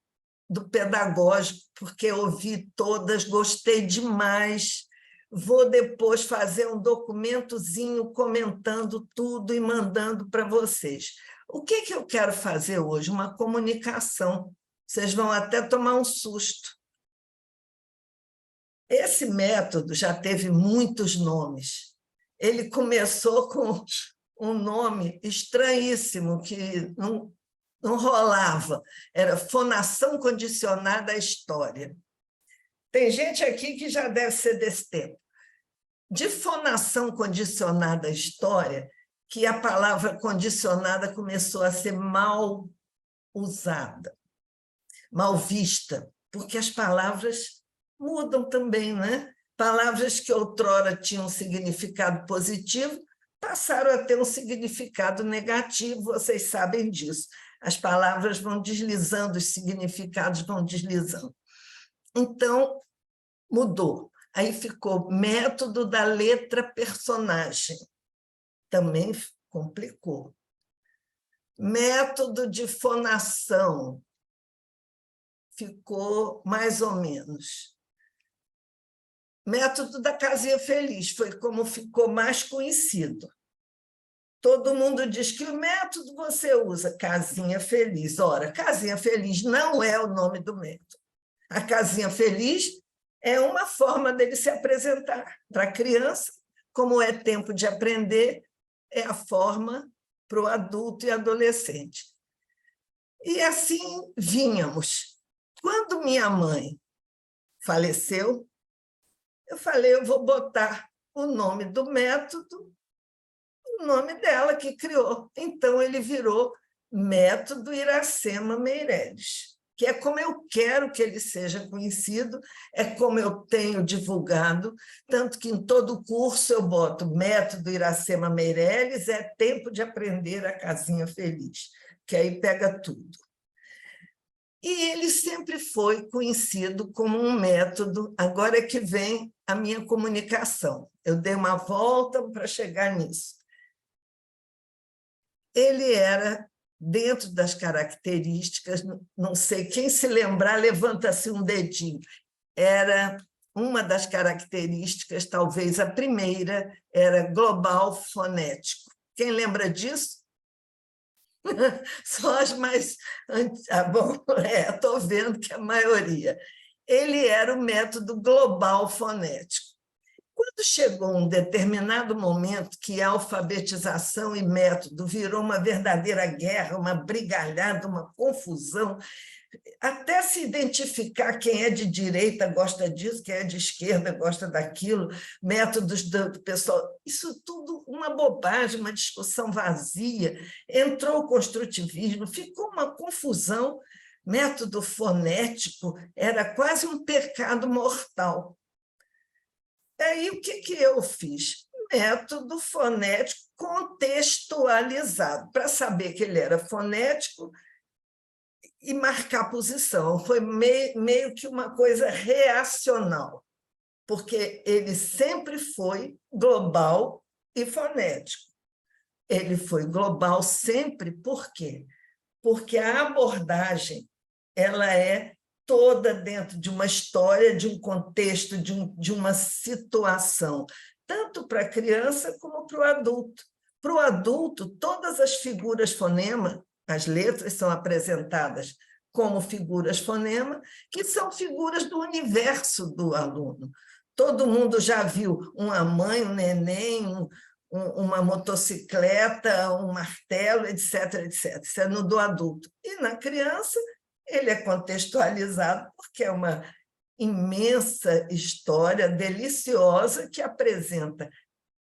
pedagógico, porque ouvi todas, gostei demais. Vou depois fazer um documentozinho comentando tudo e mandando para vocês. O que eu quero fazer hoje? Uma comunicação. Vocês vão até tomar um susto. Esse método já teve muitos nomes. Ele começou com um nome estranhíssimo, que não rolava. Era fonação condicionada à história. Tem gente aqui que já deve ser desse tempo. De fonação condicionada à história, que a palavra condicionada começou a ser mal usada, mal vista, porque as palavras mudam também, né? Palavras que outrora tinham um significado positivo, passaram a ter um significado negativo, vocês sabem disso. As palavras vão deslizando, os significados vão deslizando. Então, mudou. Aí ficou método da letra personagem. Também complicou. Método de fonação. Ficou mais ou menos. Método da casinha feliz foi como ficou mais conhecido. Todo mundo diz que o método você usa, casinha feliz. Ora, casinha feliz não é o nome do método. A casinha feliz é uma forma dele se apresentar para a criança, como é tempo de aprender, é a forma para o adulto e adolescente. E assim vínhamos. Quando minha mãe faleceu, eu falei, eu vou botar o nome do método, o nome dela que criou. Então, ele virou Método Iracema Meireles, que é como eu quero que ele seja conhecido, é como eu tenho divulgado, tanto que em todo curso eu boto Método Iracema Meireles, é tempo de aprender a casinha feliz, que aí pega tudo. E ele sempre foi conhecido como um método, agora é que vem a minha comunicação. Eu dei uma volta para chegar nisso. Ele era, dentro das características, não sei, quem se lembrar, levanta-se um dedinho. Era uma das características, talvez a primeira, era global fonético. Quem lembra disso? Só as mais... bom, estou vendo que a maioria. Ele era o método global fonético. Quando chegou um determinado momento que a alfabetização e método virou uma verdadeira guerra, uma brigalhada, uma confusão, até se identificar quem é de direita gosta disso, quem é de esquerda gosta daquilo, métodos do pessoal, isso tudo uma bobagem, uma discussão vazia, entrou o construtivismo, ficou uma confusão, método fonético era quase um pecado mortal. Aí, o que eu fiz? Método fonético contextualizado, para saber que ele era fonético e marcar posição. Foi meio que uma coisa reacional, porque ele sempre foi global e fonético. Ele foi global sempre, por quê? Porque a abordagem ela é toda dentro de uma história, de um contexto, de uma situação, tanto para a criança como para o adulto. Para o adulto, todas as figuras fonema, as letras são apresentadas como figuras fonema, que são figuras do universo do aluno. Todo mundo já viu uma mãe, um neném, uma motocicleta, um martelo, etc., etc. Isso é no do adulto. E na criança, ele é contextualizado porque é uma imensa história deliciosa que apresenta.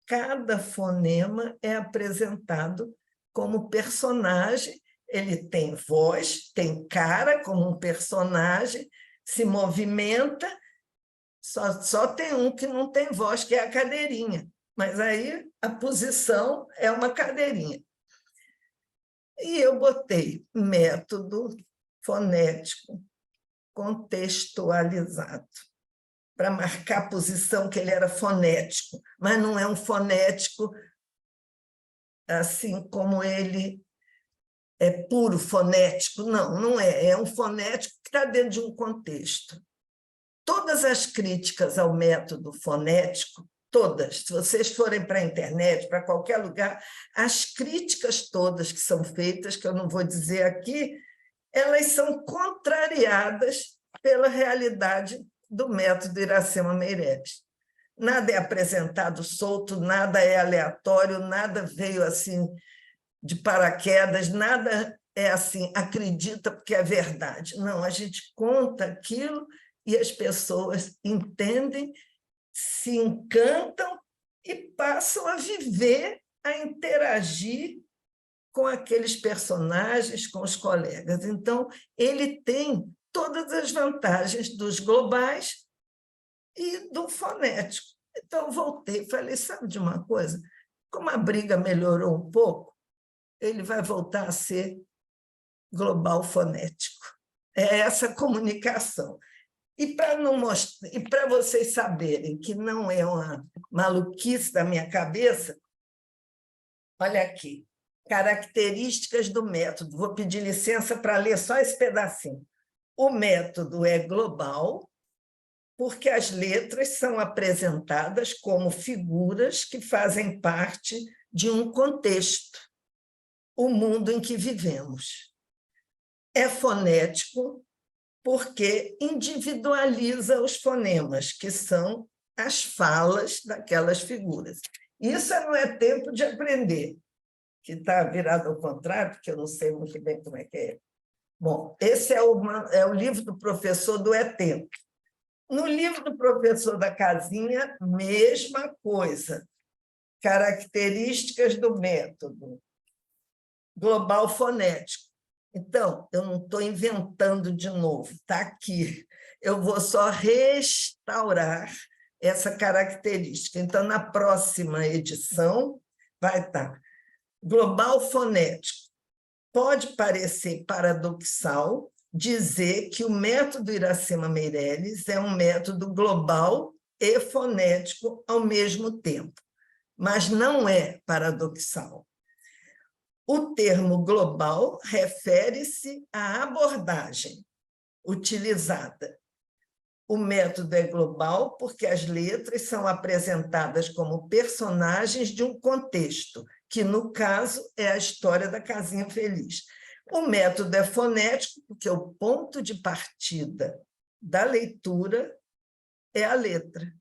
Cada fonema é apresentado como personagem, ele tem voz, tem cara como um personagem, se movimenta, só tem um que não tem voz, que é a cadeirinha, mas aí a posição é uma cadeirinha. E eu botei método fonético contextualizado, para marcar a posição que ele era fonético, mas não é um fonético assim como ele é puro fonético, não é. É um fonético que está dentro de um contexto. Todas as críticas ao método fonético, todas, se vocês forem para a internet, para qualquer lugar, as críticas todas que são feitas, que eu não vou dizer aqui, elas são contrariadas pela realidade do método Iracema Meireles. Nada é apresentado solto, nada é aleatório, nada veio assim de paraquedas, nada é assim, acredita porque é verdade. Não, a gente conta aquilo e as pessoas entendem, se encantam e passam a viver, a interagir com aqueles personagens, com os colegas. Então, ele tem todas as vantagens dos globais e do fonético. Então, voltei e falei, sabe de uma coisa? Como a briga melhorou um pouco, ele vai voltar a ser global fonético. É essa comunicação. E para vocês saberem que não é uma maluquice da minha cabeça, olha aqui, características do método. Vou pedir licença para ler só esse pedacinho. O método é global, porque as letras são apresentadas como figuras que fazem parte de um contexto, o mundo em que vivemos. É fonético porque individualiza os fonemas, que são as falas daquelas figuras. Isso não é tempo de aprender, que está virado ao contrário, porque eu não sei muito bem como é que é. Bom, esse é o livro do professor do É Tempo. No livro do professor da casinha, mesma coisa. Características do método. Global fonético. Então, eu não estou inventando de novo, está aqui. Eu vou só restaurar essa característica. Então, na próxima edição, vai estar global fonético. Pode parecer paradoxal dizer que o método Iracema Meirelles é um método global e fonético ao mesmo tempo, mas não é paradoxal. O termo global refere-se à abordagem utilizada. O método é global porque as letras são apresentadas como personagens de um contexto, que, no caso, é a história da Casinha Feliz. O método é fonético porque o ponto de partida da leitura é a letra.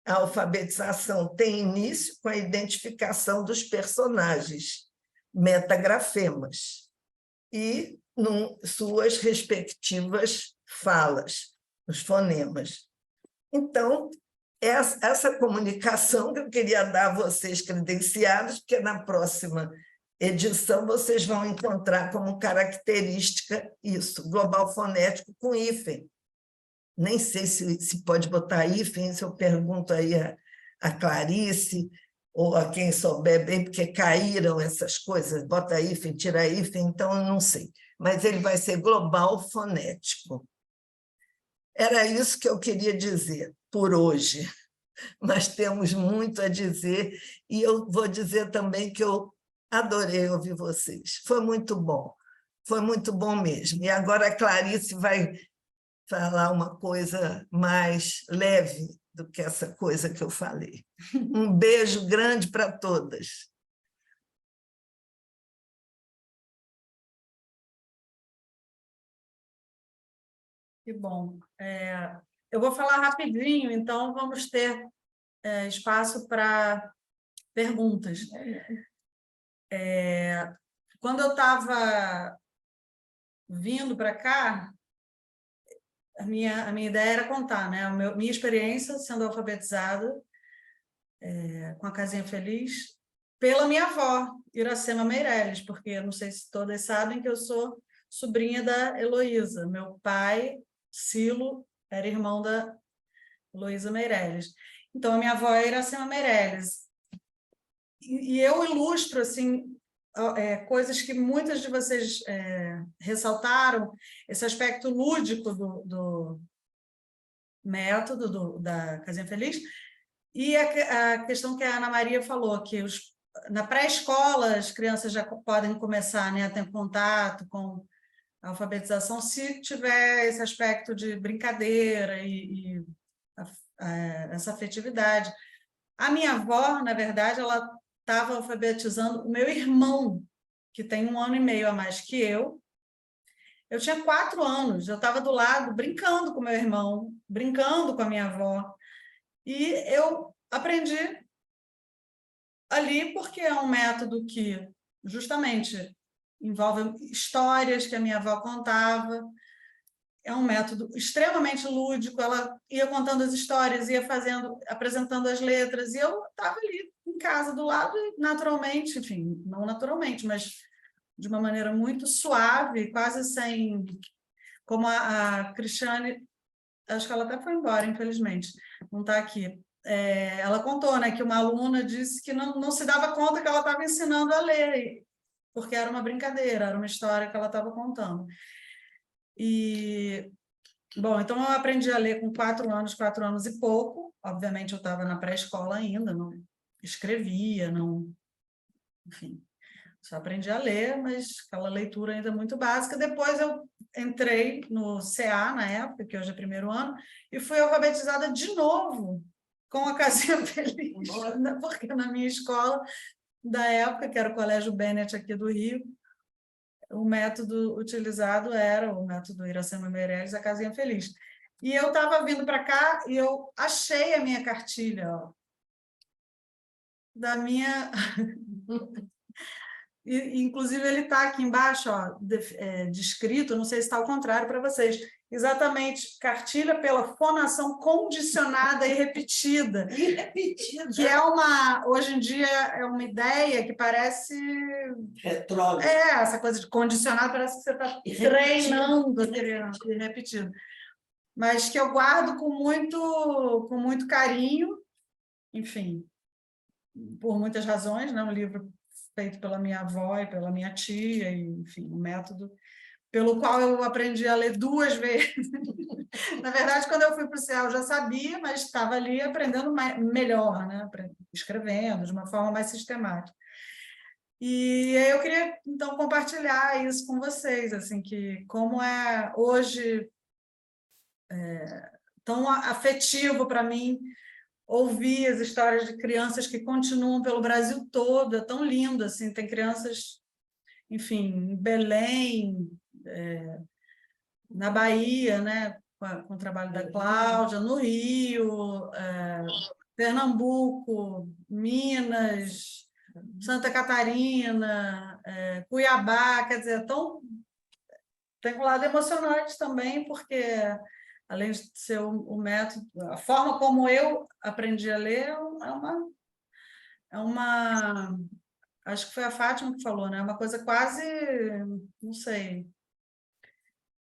A alfabetização tem início com a identificação dos personagens, metagrafemas, e suas respectivas falas, os fonemas. Então, essa comunicação que eu queria dar a vocês credenciados, porque na próxima edição vocês vão encontrar como característica isso, global fonético com hífen. Nem sei se pode botar hífen, se eu pergunto aí a Clarice, ou a quem souber bem, porque caíram essas coisas, bota hífen, tira hífen, então eu não sei. Mas ele vai ser global fonético. Era isso que eu queria dizer por hoje, mas temos muito a dizer, e eu vou dizer também que eu adorei ouvir vocês. Foi muito bom mesmo. E agora a Clarice vai falar uma coisa mais leve do que essa coisa que eu falei. Um beijo grande para todas. Que bom. Eu vou falar rapidinho, então vamos ter espaço para perguntas. Quando eu estava vindo para cá, a minha ideia era contar, né? Minha experiência sendo alfabetizada com a Casinha Feliz pela minha avó, Iracema Meirelles, porque eu não sei se todas sabem que eu sou sobrinha da Heloísa. Meu pai, Cilo, era irmão da Heloísa Meirelles. Então, a minha avó é Iracema Meirelles. E eu ilustro assim, coisas que muitas de vocês ressaltaram, esse aspecto lúdico do método da Casinha Feliz, e a questão que a Ana Maria falou, que na pré-escola as crianças já podem começar, né, a ter contato com a alfabetização, se tiver esse aspecto de brincadeira e essa afetividade. A minha avó, na verdade, ela estava alfabetizando o meu irmão, que tem 1 ano e meio a mais que eu. Eu tinha 4 anos, eu estava do lado, brincando com meu irmão, brincando com a minha avó. E eu aprendi ali porque é um método que, justamente, envolve histórias que a minha avó contava. É um método extremamente lúdico, ela ia contando as histórias, ia apresentando as letras, e eu estava ali em casa do lado, e naturalmente, enfim, não naturalmente, mas de uma maneira muito suave, quase sem... Como a Cristiane, acho que ela até foi embora, infelizmente, não está aqui. ela contou, né, que uma aluna disse que não se dava conta que ela estava ensinando a ler, porque era uma brincadeira, era uma história que ela estava contando. E, bom, então eu aprendi a ler com 4 anos e pouco. Obviamente eu estava na pré-escola ainda, não escrevia, não, enfim, só aprendi a ler, mas aquela leitura ainda muito básica. Depois eu entrei no CA, na época, que hoje é 1º ano, e fui alfabetizada de novo com a Casinha Feliz, porque na minha escola da época, que era o Colégio Bennett aqui do Rio, o método utilizado era o método Iracema Meirelles, a Casinha Feliz. E eu estava vindo para cá e eu achei a minha cartilha, ó, da minha... Inclusive, ele está aqui embaixo, ó, descrito, não sei se está ao contrário para vocês, exatamente, cartilha pela fonação condicionada e repetida. E repetida. Que hoje em dia, é uma ideia que parece... Retrógrado. essa coisa de condicionado, parece que você está treinando a criança, e repetido. Mas que eu guardo com muito carinho, enfim, por muitas razões, né? Um livro feito pela minha avó e pela minha tia, e, enfim, um método pelo qual eu aprendi a ler 2 vezes. Na verdade, quando eu fui para o CEA, eu já sabia, mas estava ali aprendendo melhor, né? Escrevendo de uma forma mais sistemática. E aí eu queria, então, compartilhar isso com vocês, assim, que como é hoje tão afetivo para mim ouvir as histórias de crianças que continuam pelo Brasil todo, é tão lindo, assim, tem crianças, enfim, em Belém, na Bahia, né, com o trabalho da Cláudia, no Rio, Pernambuco, Minas, Santa Catarina, Cuiabá, quer dizer, tem um lado emocionante também, porque além de ser o método, a forma como eu aprendi a ler é uma acho que foi a Fátima que falou, né? É uma coisa quase, não sei,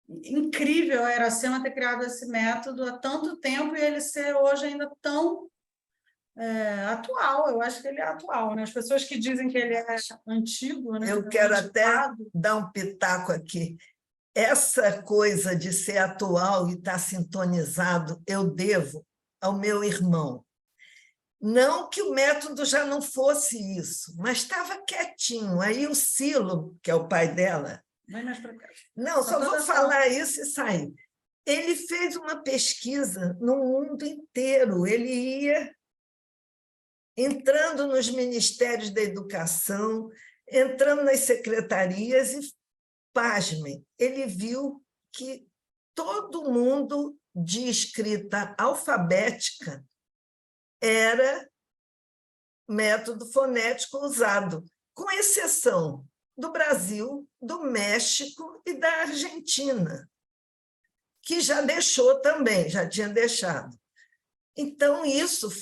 incrível a Iracema ter criado esse método há tanto tempo e ele ser hoje ainda tão atual. Eu acho que ele é atual, né? As pessoas que dizem que ele é antigo, né? Eu quero até dar um pitaco aqui. Essa coisa de ser atual e estar sintonizado, eu devo ao meu irmão. Não que o método já não fosse isso, mas estava quietinho. Aí o Silo, que é o pai dela... Vai mais para cá. Não, só vou falar isso e sair. Ele fez uma pesquisa no mundo inteiro. Ele ia entrando nos ministérios da educação, entrando nas secretarias e, pasmem, ele viu que todo mundo de escrita alfabética era método fonético usado, com exceção do Brasil, do México e da Argentina, que já deixou também, já tinha deixado. Então, isso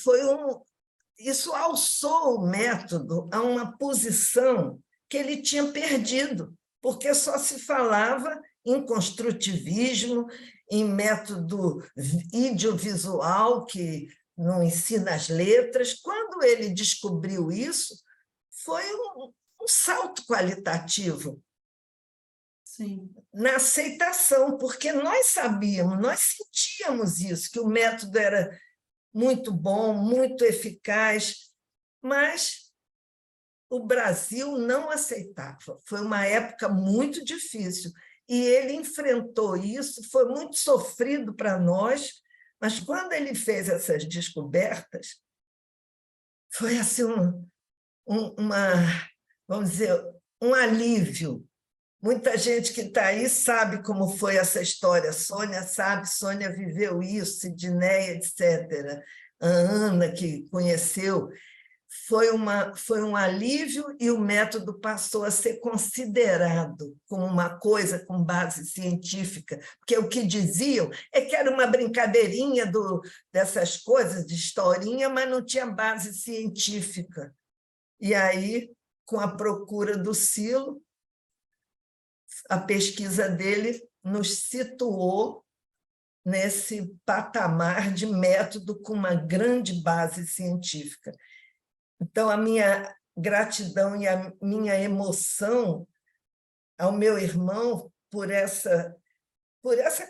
alçou o método a uma posição que ele tinha perdido, porque só se falava em construtivismo, em método idiovisual, que não ensina as letras. Quando ele descobriu isso, foi um salto qualitativo. Sim. Na aceitação, porque nós sabíamos, nós sentíamos isso, que o método era muito bom, muito eficaz, mas o Brasil não aceitava. Foi uma época muito difícil e ele enfrentou isso, foi muito sofrido para nós, mas quando ele fez essas descobertas, foi assim vamos dizer, um alívio. Muita gente que está aí sabe como foi essa história. Sônia sabe, Sônia viveu isso, Sidneia, etc. A Ana, que conheceu, foi um alívio e o método passou a ser considerado como uma coisa com base científica, porque o que diziam é que era uma brincadeirinha dessas coisas, de historinha, mas não tinha base científica. E aí, com a procura do Silo, a pesquisa dele nos situou nesse patamar de método com uma grande base científica. Então, a minha gratidão e a minha emoção ao meu irmão por essa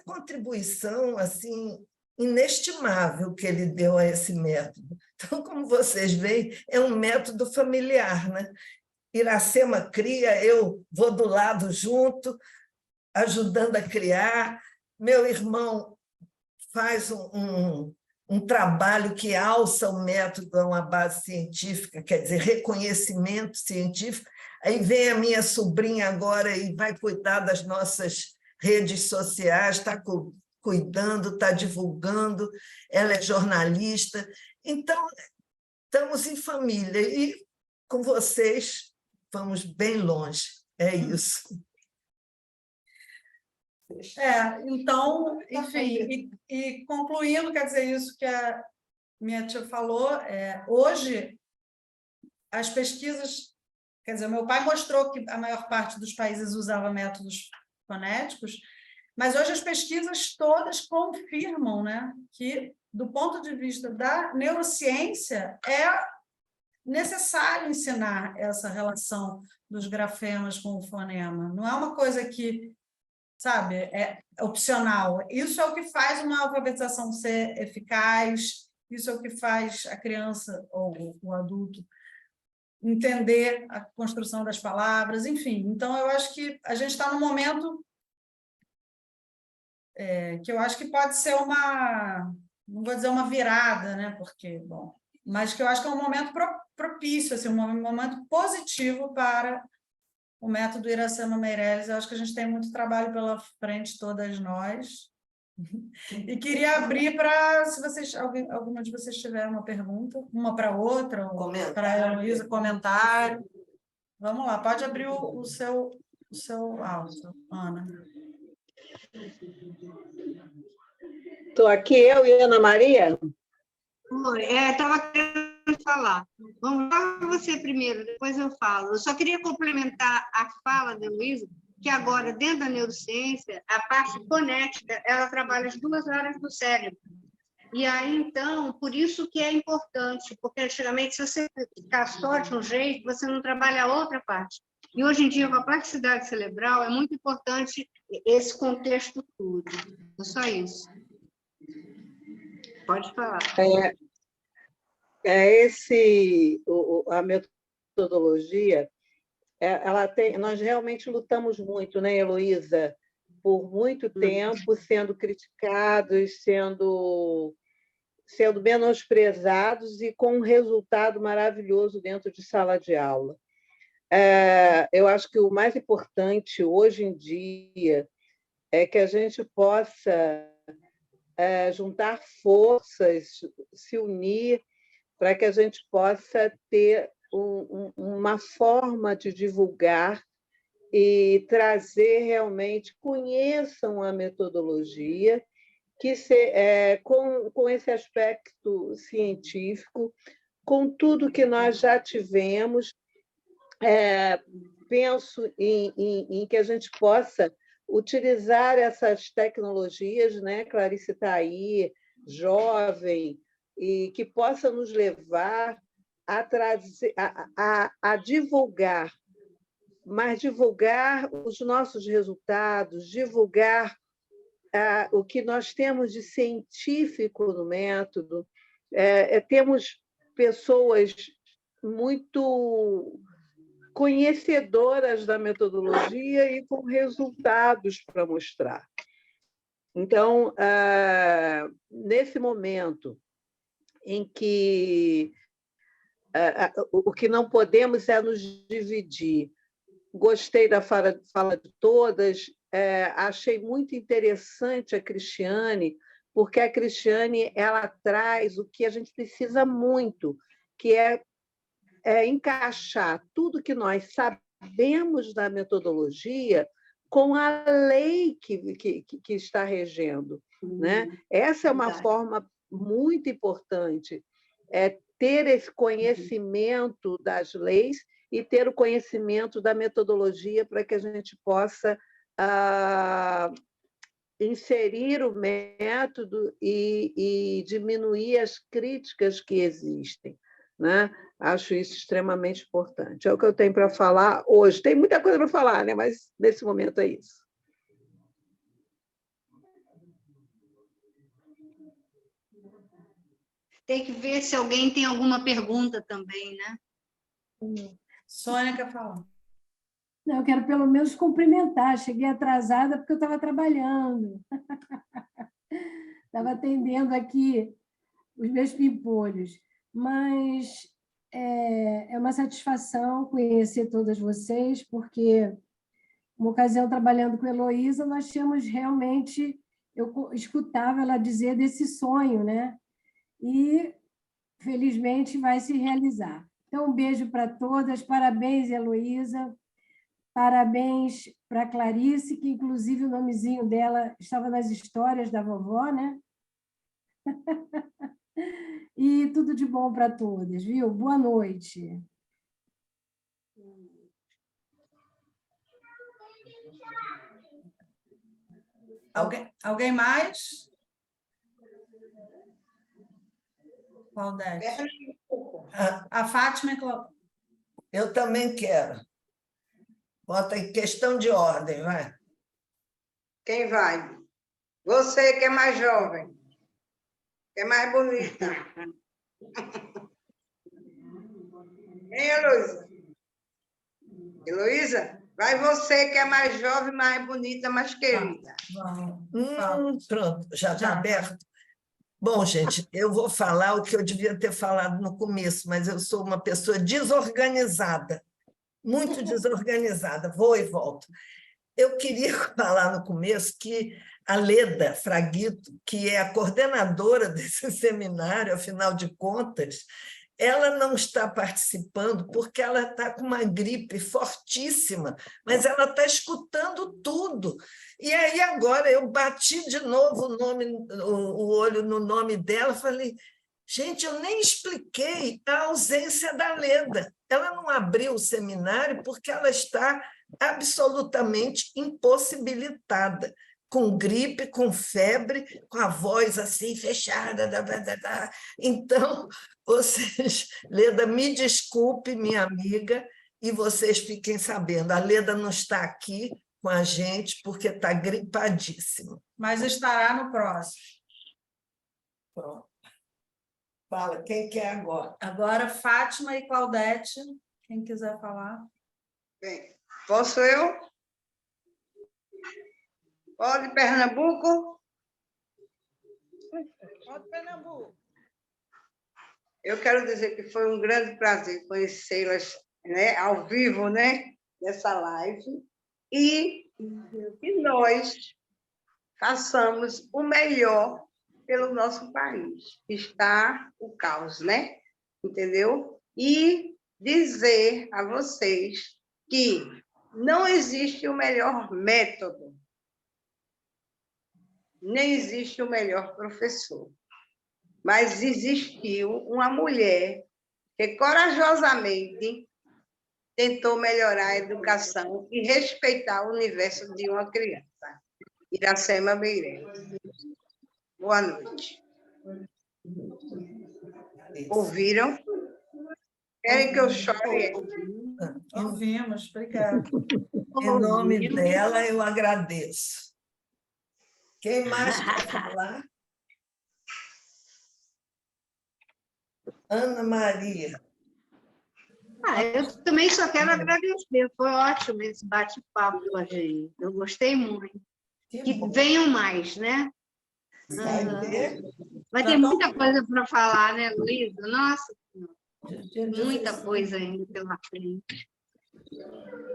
contribuição assim inestimável que ele deu a esse método. Então, como vocês veem, é um método familiar, né? Iracema cria, eu vou do lado junto, ajudando a criar. Meu irmão faz um trabalho que alça o método a uma base científica, quer dizer, reconhecimento científico. Aí vem a minha sobrinha agora e vai cuidar das nossas redes sociais, está cuidando, está divulgando, ela é jornalista. Então, estamos em família e com vocês vamos bem longe. É isso. Então, enfim, e concluindo, quer dizer, isso que a minha tia falou, hoje as pesquisas, quer dizer, meu pai mostrou que a maior parte dos países usava métodos fonéticos, mas hoje as pesquisas todas confirmam, né, que, do ponto de vista da neurociência, é necessário ensinar essa relação dos grafemas com o fonema. Não é uma coisa que, sabe, é opcional. Isso é o que faz uma alfabetização ser eficaz, isso é o que faz a criança ou o adulto entender a construção das palavras, enfim. Então, eu acho que a gente está num momento que eu acho que pode ser não vou dizer uma virada, né? Porque, bom, mas que eu acho que é um momento propício, assim, um momento positivo para o método Iracema Meirelles. Eu acho que a gente tem muito trabalho pela frente, todas nós. E queria abrir para, se alguma de vocês tiver uma pergunta, uma para outra, ou para a Heloísa, comentário. Vamos lá, pode abrir o seu áudio, Ana. Estou aqui, eu e Ana Maria. Oi, estava querendo falar. Vamos lá você primeiro, depois eu falo. Eu só queria complementar a fala da Heloísa, que agora, dentro da neurociência, a parte fonética, ela trabalha as 2 áreas do cérebro. E aí, então, por isso que é importante, porque antigamente, se você ficar só de um jeito, você não trabalha a outra parte. E hoje em dia, com a plasticidade cerebral, é muito importante esse contexto todo. É só isso. Pode falar. A metodologia, nós realmente lutamos muito, né, Heloísa? Por muito tempo sendo criticados, sendo menosprezados e com um resultado maravilhoso dentro de sala de aula. Eu acho que o mais importante hoje em dia é que a gente possa juntar forças, se unir, para que a gente possa ter uma forma de divulgar e trazer realmente, conheçam a metodologia, com esse aspecto científico, com tudo que nós já tivemos. Penso em que a gente possa utilizar essas tecnologias, né? Clarice está aí, jovem, e que possa nos levar a divulgar, mas divulgar os nossos resultados, divulgar o que nós temos de científico no método. Temos pessoas muito conhecedoras da metodologia e com resultados para mostrar. Então, nesse momento em que o que não podemos é nos dividir. Gostei da fala de todas, achei muito interessante a Cristiane, porque a Cristiane ela traz o que a gente precisa muito, que é encaixar tudo que nós sabemos da metodologia com a lei que está regendo, né? Essa é uma forma muito importante, ter esse conhecimento das leis e ter o conhecimento da metodologia para que a gente possa inserir o método e diminuir as críticas que existem, né? Acho isso extremamente importante. É o que eu tenho para falar hoje. Tem muita coisa para falar, né? Mas nesse momento é isso. Tem que ver se alguém tem alguma pergunta também, né? Sônia quer falar. Não, eu quero pelo menos cumprimentar. Cheguei atrasada porque eu estava trabalhando. Estava atendendo aqui os meus pimpolhos. Mas é uma satisfação conhecer todas vocês, porque, uma ocasião, trabalhando com a Heloísa, nós tínhamos realmente... Eu escutava ela dizer desse sonho, né? E, felizmente, vai se realizar. Então, um beijo para todas. Parabéns, Heloísa. Parabéns para a Clarice, que, inclusive, o nomezinho dela estava nas histórias da vovó, né? E tudo de bom para todas, viu? Boa noite. Alguém mais? Claudete. A Fátima e Claudete. Eu também quero. Bota em questão de ordem, vai. Quem vai? Você que é mais jovem, que é mais bonita. Hein, Heloísa? Heloísa, vai você que é mais jovem, mais bonita, mais querida. Pronto, já está aberto. Bom, gente, eu vou falar o que eu devia ter falado no começo, mas eu sou uma pessoa desorganizada, muito desorganizada, vou e volto. Eu queria falar no começo que a Leda Fraguito, que é a coordenadora desse seminário, afinal de contas, ela não está participando porque ela está com uma gripe fortíssima, mas ela está escutando tudo. E aí agora eu bati de novo o olho no nome dela, falei, gente, eu nem expliquei a ausência da Leda. Ela não abriu o seminário porque ela está absolutamente impossibilitada, com gripe, com febre, com a voz assim fechada. Então, vocês, Leda, me desculpe, minha amiga, e vocês fiquem sabendo, a Leda não está aqui com a gente porque está gripadíssima. Mas estará no próximo. Pronto. Fala, quem quer agora? Agora, Fátima e Claudete, quem quiser falar. Bem, posso eu? Pode, Pernambuco? Pode, Pernambuco. Eu quero dizer que foi um grande prazer conhecê-las, né, ao vivo, né, nessa live, e que nós façamos o melhor pelo nosso país. Está o caos, né? Entendeu? E dizer a vocês que não existe o melhor método, nem existe o melhor professor. Mas existiu uma mulher que corajosamente tentou melhorar a educação e respeitar o universo de uma criança. Iracema Meirelles. Boa noite. Ouviram? Querem que eu chore? Ouvimos, obrigada. Em nome dela, eu agradeço. Quem mais quer falar? Ana Maria. Eu também só quero agradecer. Foi ótimo esse bate-papo com a gente. Eu gostei muito. Que venham mais, né? Vai ter muita coisa para falar, né, Luísa? Nossa, muita coisa ainda pela frente.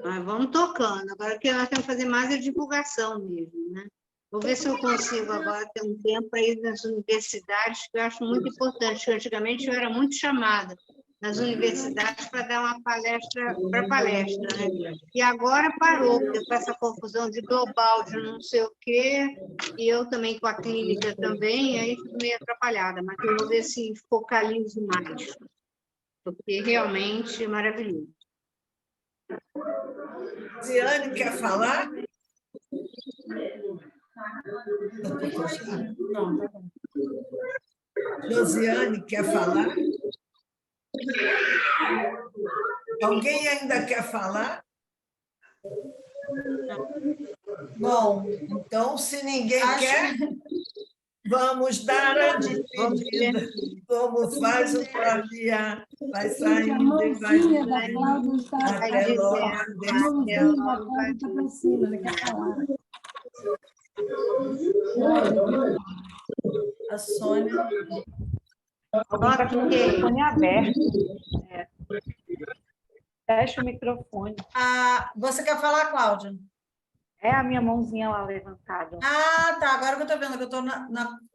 Mas vamos tocando. Agora o que nós temos que fazer mais é divulgação mesmo, né? Vou ver se eu consigo agora ter um tempo para ir nas universidades, que eu acho muito importante. Antigamente eu era muito chamada nas universidades para dar uma palestra, né? E agora parou, porque com essa confusão de global, de não sei o quê, e eu também com a clínica também, aí fico meio atrapalhada, mas eu vou ver se focalizo mais, porque realmente é maravilhoso. Ziane quer falar? Não, tá bom. Josiane, quer falar? Alguém ainda quer falar? Bom, então, se ninguém quer, vamos dar a despedida. Como faz o Claudia? Vai Gente, a saindo e vai mãozinha da Cláudia está... até logo. A mãozinha da Cláudia está para cima, ela quer falar. A Sônia. Alguém está com o microfone aberto. É. Fecha o microfone. Você quer falar, Cláudia? É a minha mãozinha lá levantada. Ah, tá. Agora que eu estou vendo, que eu estou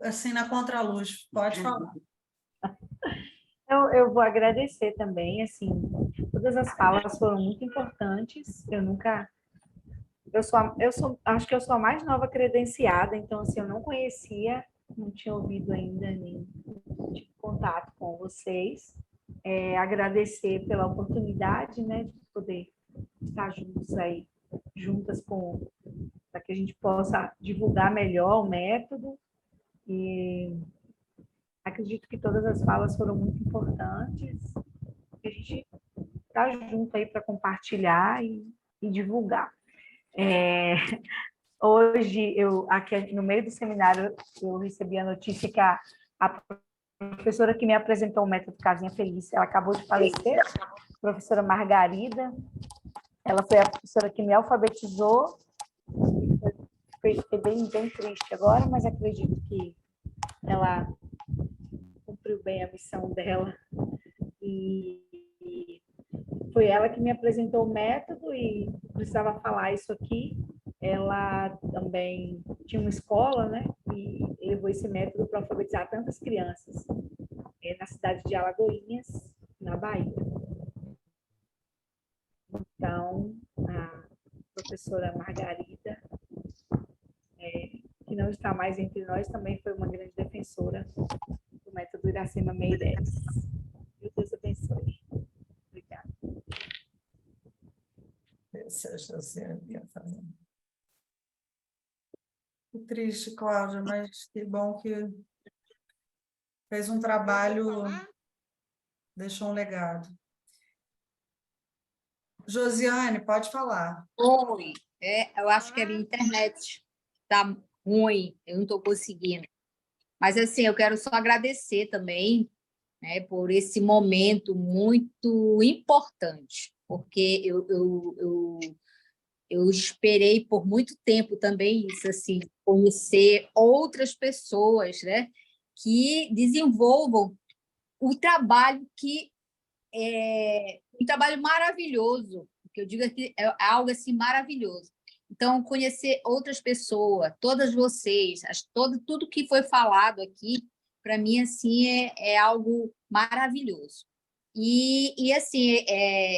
assim, na contraluz. Pode falar. Eu vou agradecer também, assim, todas as falas foram muito importantes. Acho que eu sou a mais nova credenciada, então, assim, eu não conhecia, não tinha ouvido ainda nem tive contato com vocês. Agradecer pela oportunidade, né, de poder estar juntas para que a gente possa divulgar melhor o método. E acredito que todas as falas foram muito importantes. A gente está junto aí para compartilhar e divulgar. Hoje, aqui no meio do seminário, eu recebi a notícia que a professora que me apresentou o método Casinha Feliz, ela acabou de falecer, a professora Margarida. Ela foi a professora que me alfabetizou. Foi bem triste agora, mas acredito que ela cumpriu bem a missão dela. E foi ela que me apresentou o método e precisava falar isso aqui. Ela também tinha uma escola, né? E levou esse método para alfabetizar tantas crianças na cidade de Alagoinhas, na Bahia. Então, a professora Margarida, que não está mais entre nós, também foi uma grande defensora do método Iracema Meireles. Que Deus abençoe. Obrigada. Que triste, Cláudia, mas que bom que fez um trabalho, deixou um legado. Josiane, pode falar. Oi, eu acho que a minha internet está ruim, eu não estou conseguindo. Mas, assim, eu quero só agradecer também, né, por esse momento muito importante, porque eu esperei por muito tempo também isso, assim, conhecer outras pessoas, né, que desenvolvam o trabalho que um trabalho maravilhoso, que eu digo aqui é algo assim maravilhoso. Então, conhecer outras pessoas, todas vocês, tudo que foi falado aqui, para mim assim é algo maravilhoso. E assim,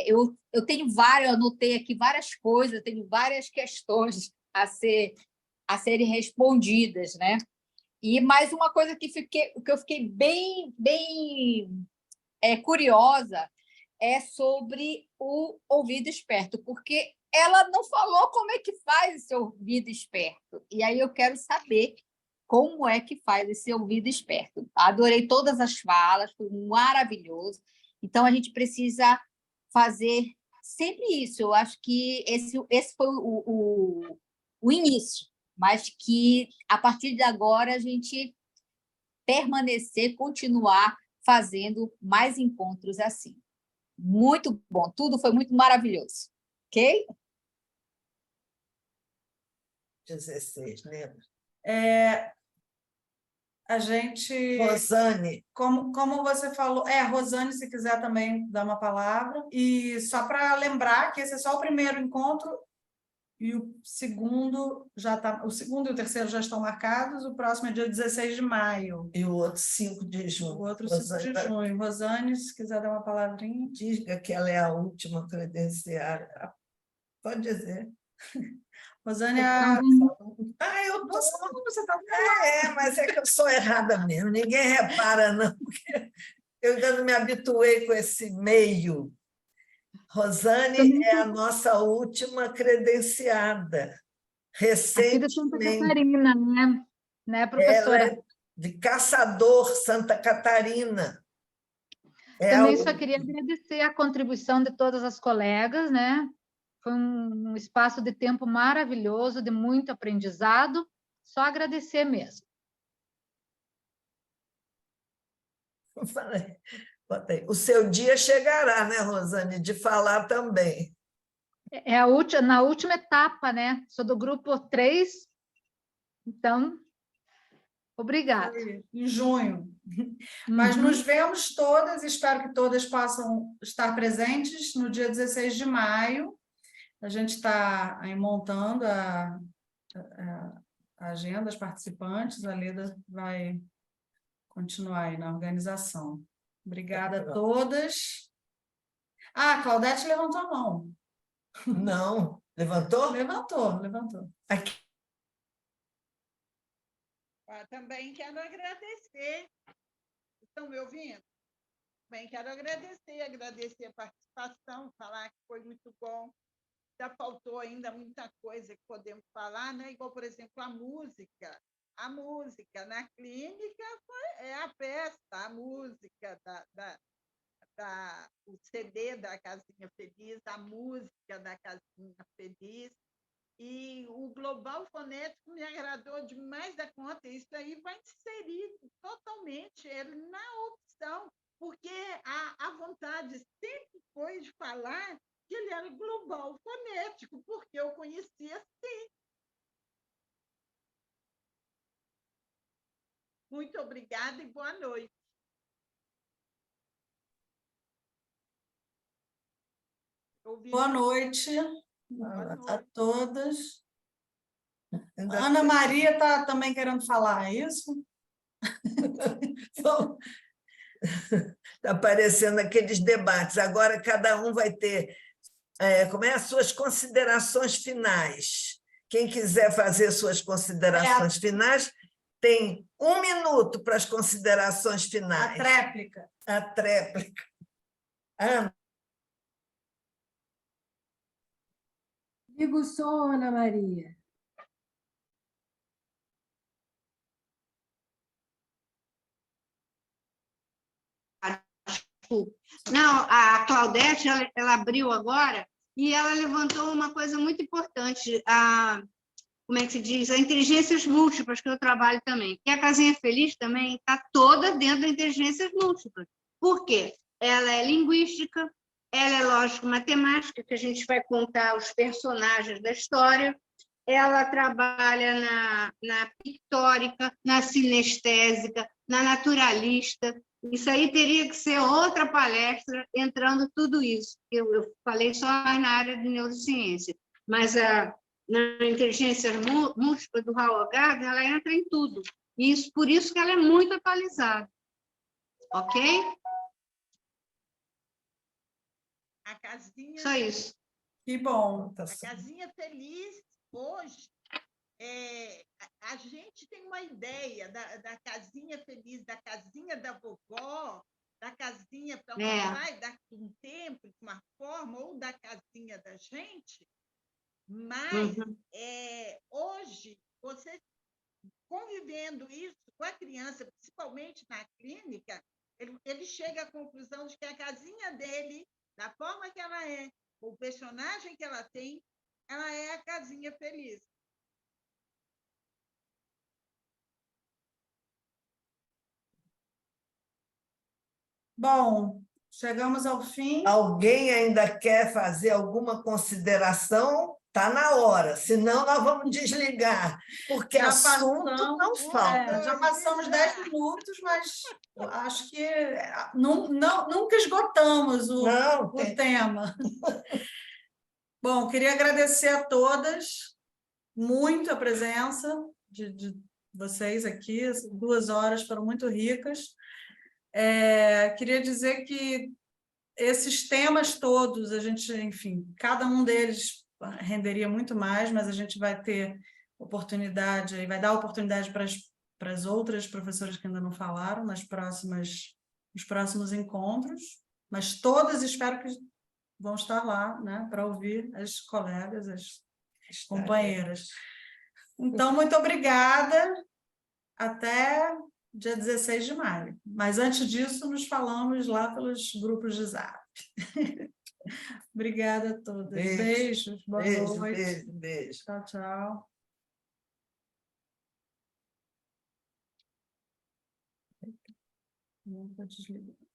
eu tenho eu anotei aqui várias coisas, tenho várias questões a serem respondidas, né? E mais uma coisa que eu fiquei bem curiosa é sobre o ouvido esperto, porque ela não falou como é que faz esse ouvido esperto. E aí eu quero saber como é que faz esse ouvido esperto. Adorei todas as falas, foi maravilhoso. Então, a gente precisa fazer sempre isso. Eu acho que esse foi o início, mas que, a partir de agora, a gente permanecer, continuar fazendo mais encontros assim. Muito bom, tudo foi muito maravilhoso. Ok? 16, lembra? A gente... Rosane. Como você falou... Rosane, se quiser também dar uma palavra. E só para lembrar que esse é só o primeiro encontro e o segundo o segundo e o terceiro já estão marcados, o próximo é dia 16 de maio. E o outro 5 de junho. O outro 5 de junho. Rosane, se quiser dar uma palavrinha. Diga que ela é a última credenciada. Pode dizer. Rosane, eu tô... Você tá mas é que eu sou errada mesmo. Ninguém repara, não. Porque eu ainda não me habituei com esse meio. Rosane é a nossa última credenciada. Recentemente. Aqui da Santa Catarina, né? né, professora? Ela é de Caçador, Santa Catarina. Também só queria agradecer a contribuição de todas as colegas, né? Foi um espaço de tempo maravilhoso, de muito aprendizado. Só agradecer mesmo. O seu dia chegará, né, Rosane, de falar também. É na última etapa, né? Sou do grupo 3, então, obrigada. Em junho. Mas nos vemos todas, espero que todas possam estar presentes no dia 16 de maio. A gente está aí montando a agenda, as participantes, a Leda vai continuar aí na organização. Obrigada a todas. Ah, a Claudete levantou a mão. Não, levantou? Levantou. Aqui. Também quero agradecer. Estão me ouvindo? Também quero agradecer a participação, falar que foi muito bom. Já faltou ainda muita coisa que podemos falar, né? Igual, por exemplo, a música. A música na clínica é a festa, a música o CD da Casinha Feliz, a música da Casinha Feliz. E o Global Fonético me agradou demais da conta. Isso aí vai inserir totalmente ele na opção, porque a vontade sempre foi de falar que ele era global fonético, porque eu conhecia assim. Muito obrigada e boa noite. Boa noite a todas. Ana Maria está também querendo falar, é isso? Está aparecendo aqueles debates. Agora cada um vai ter as suas considerações finais. Quem quiser fazer suas considerações finais, tem 1 minuto para as considerações finais. A tréplica. Ana. Liga o som, Ana Maria. Não, a Claudete, ela abriu agora e ela levantou uma coisa muito importante, como é que se diz? A inteligências múltiplas, que eu trabalho também. E a Casinha Feliz também está toda dentro da inteligências múltiplas. Por quê? Ela é linguística, ela é lógico-matemática, que a gente vai contar os personagens da história, ela trabalha na pictórica, na sinestésica, na naturalista. Isso aí teria que ser outra palestra, entrando tudo isso. Eu falei só na área de neurociência, mas na inteligência múltipla do Howard Gardner, ela entra em tudo. Por isso que ela é muito atualizada. Ok? A Casinha... Só isso. Que bom. A Casinha Feliz, hoje, a gente tem uma ideia da Casinha Feliz, da casinha da vovó, da casinha para onde vai daqui um tempo, de uma forma, ou da casinha da gente, mas hoje, você convivendo isso com a criança, principalmente na clínica, ele chega à conclusão de que a casinha dele, da forma que ela é, o personagem que ela tem, ela é a Casinha Feliz. Bom, chegamos ao fim. Alguém ainda quer fazer alguma consideração? Está na hora, senão nós vamos desligar, porque assunto não falta. Já passamos 10 minutos, mas acho que nunca esgotamos o tema. Bom, queria agradecer a todas muito a presença de vocês aqui. As 2 horas foram muito ricas. Queria dizer que esses temas todos, a gente, enfim, cada um deles renderia muito mais, mas a gente vai ter oportunidade, e vai dar oportunidade para as outras professoras que ainda não falaram nos próximos encontros, mas todas espero que vão estar lá, né, para ouvir as colegas, as companheiras. Então, muito obrigada. até dia 16 de maio. Mas antes disso, nos falamos lá pelos grupos de Zap. Obrigada a todas. Beijos, boa noite. Beijo. Tchau, tchau. Não vou desligar.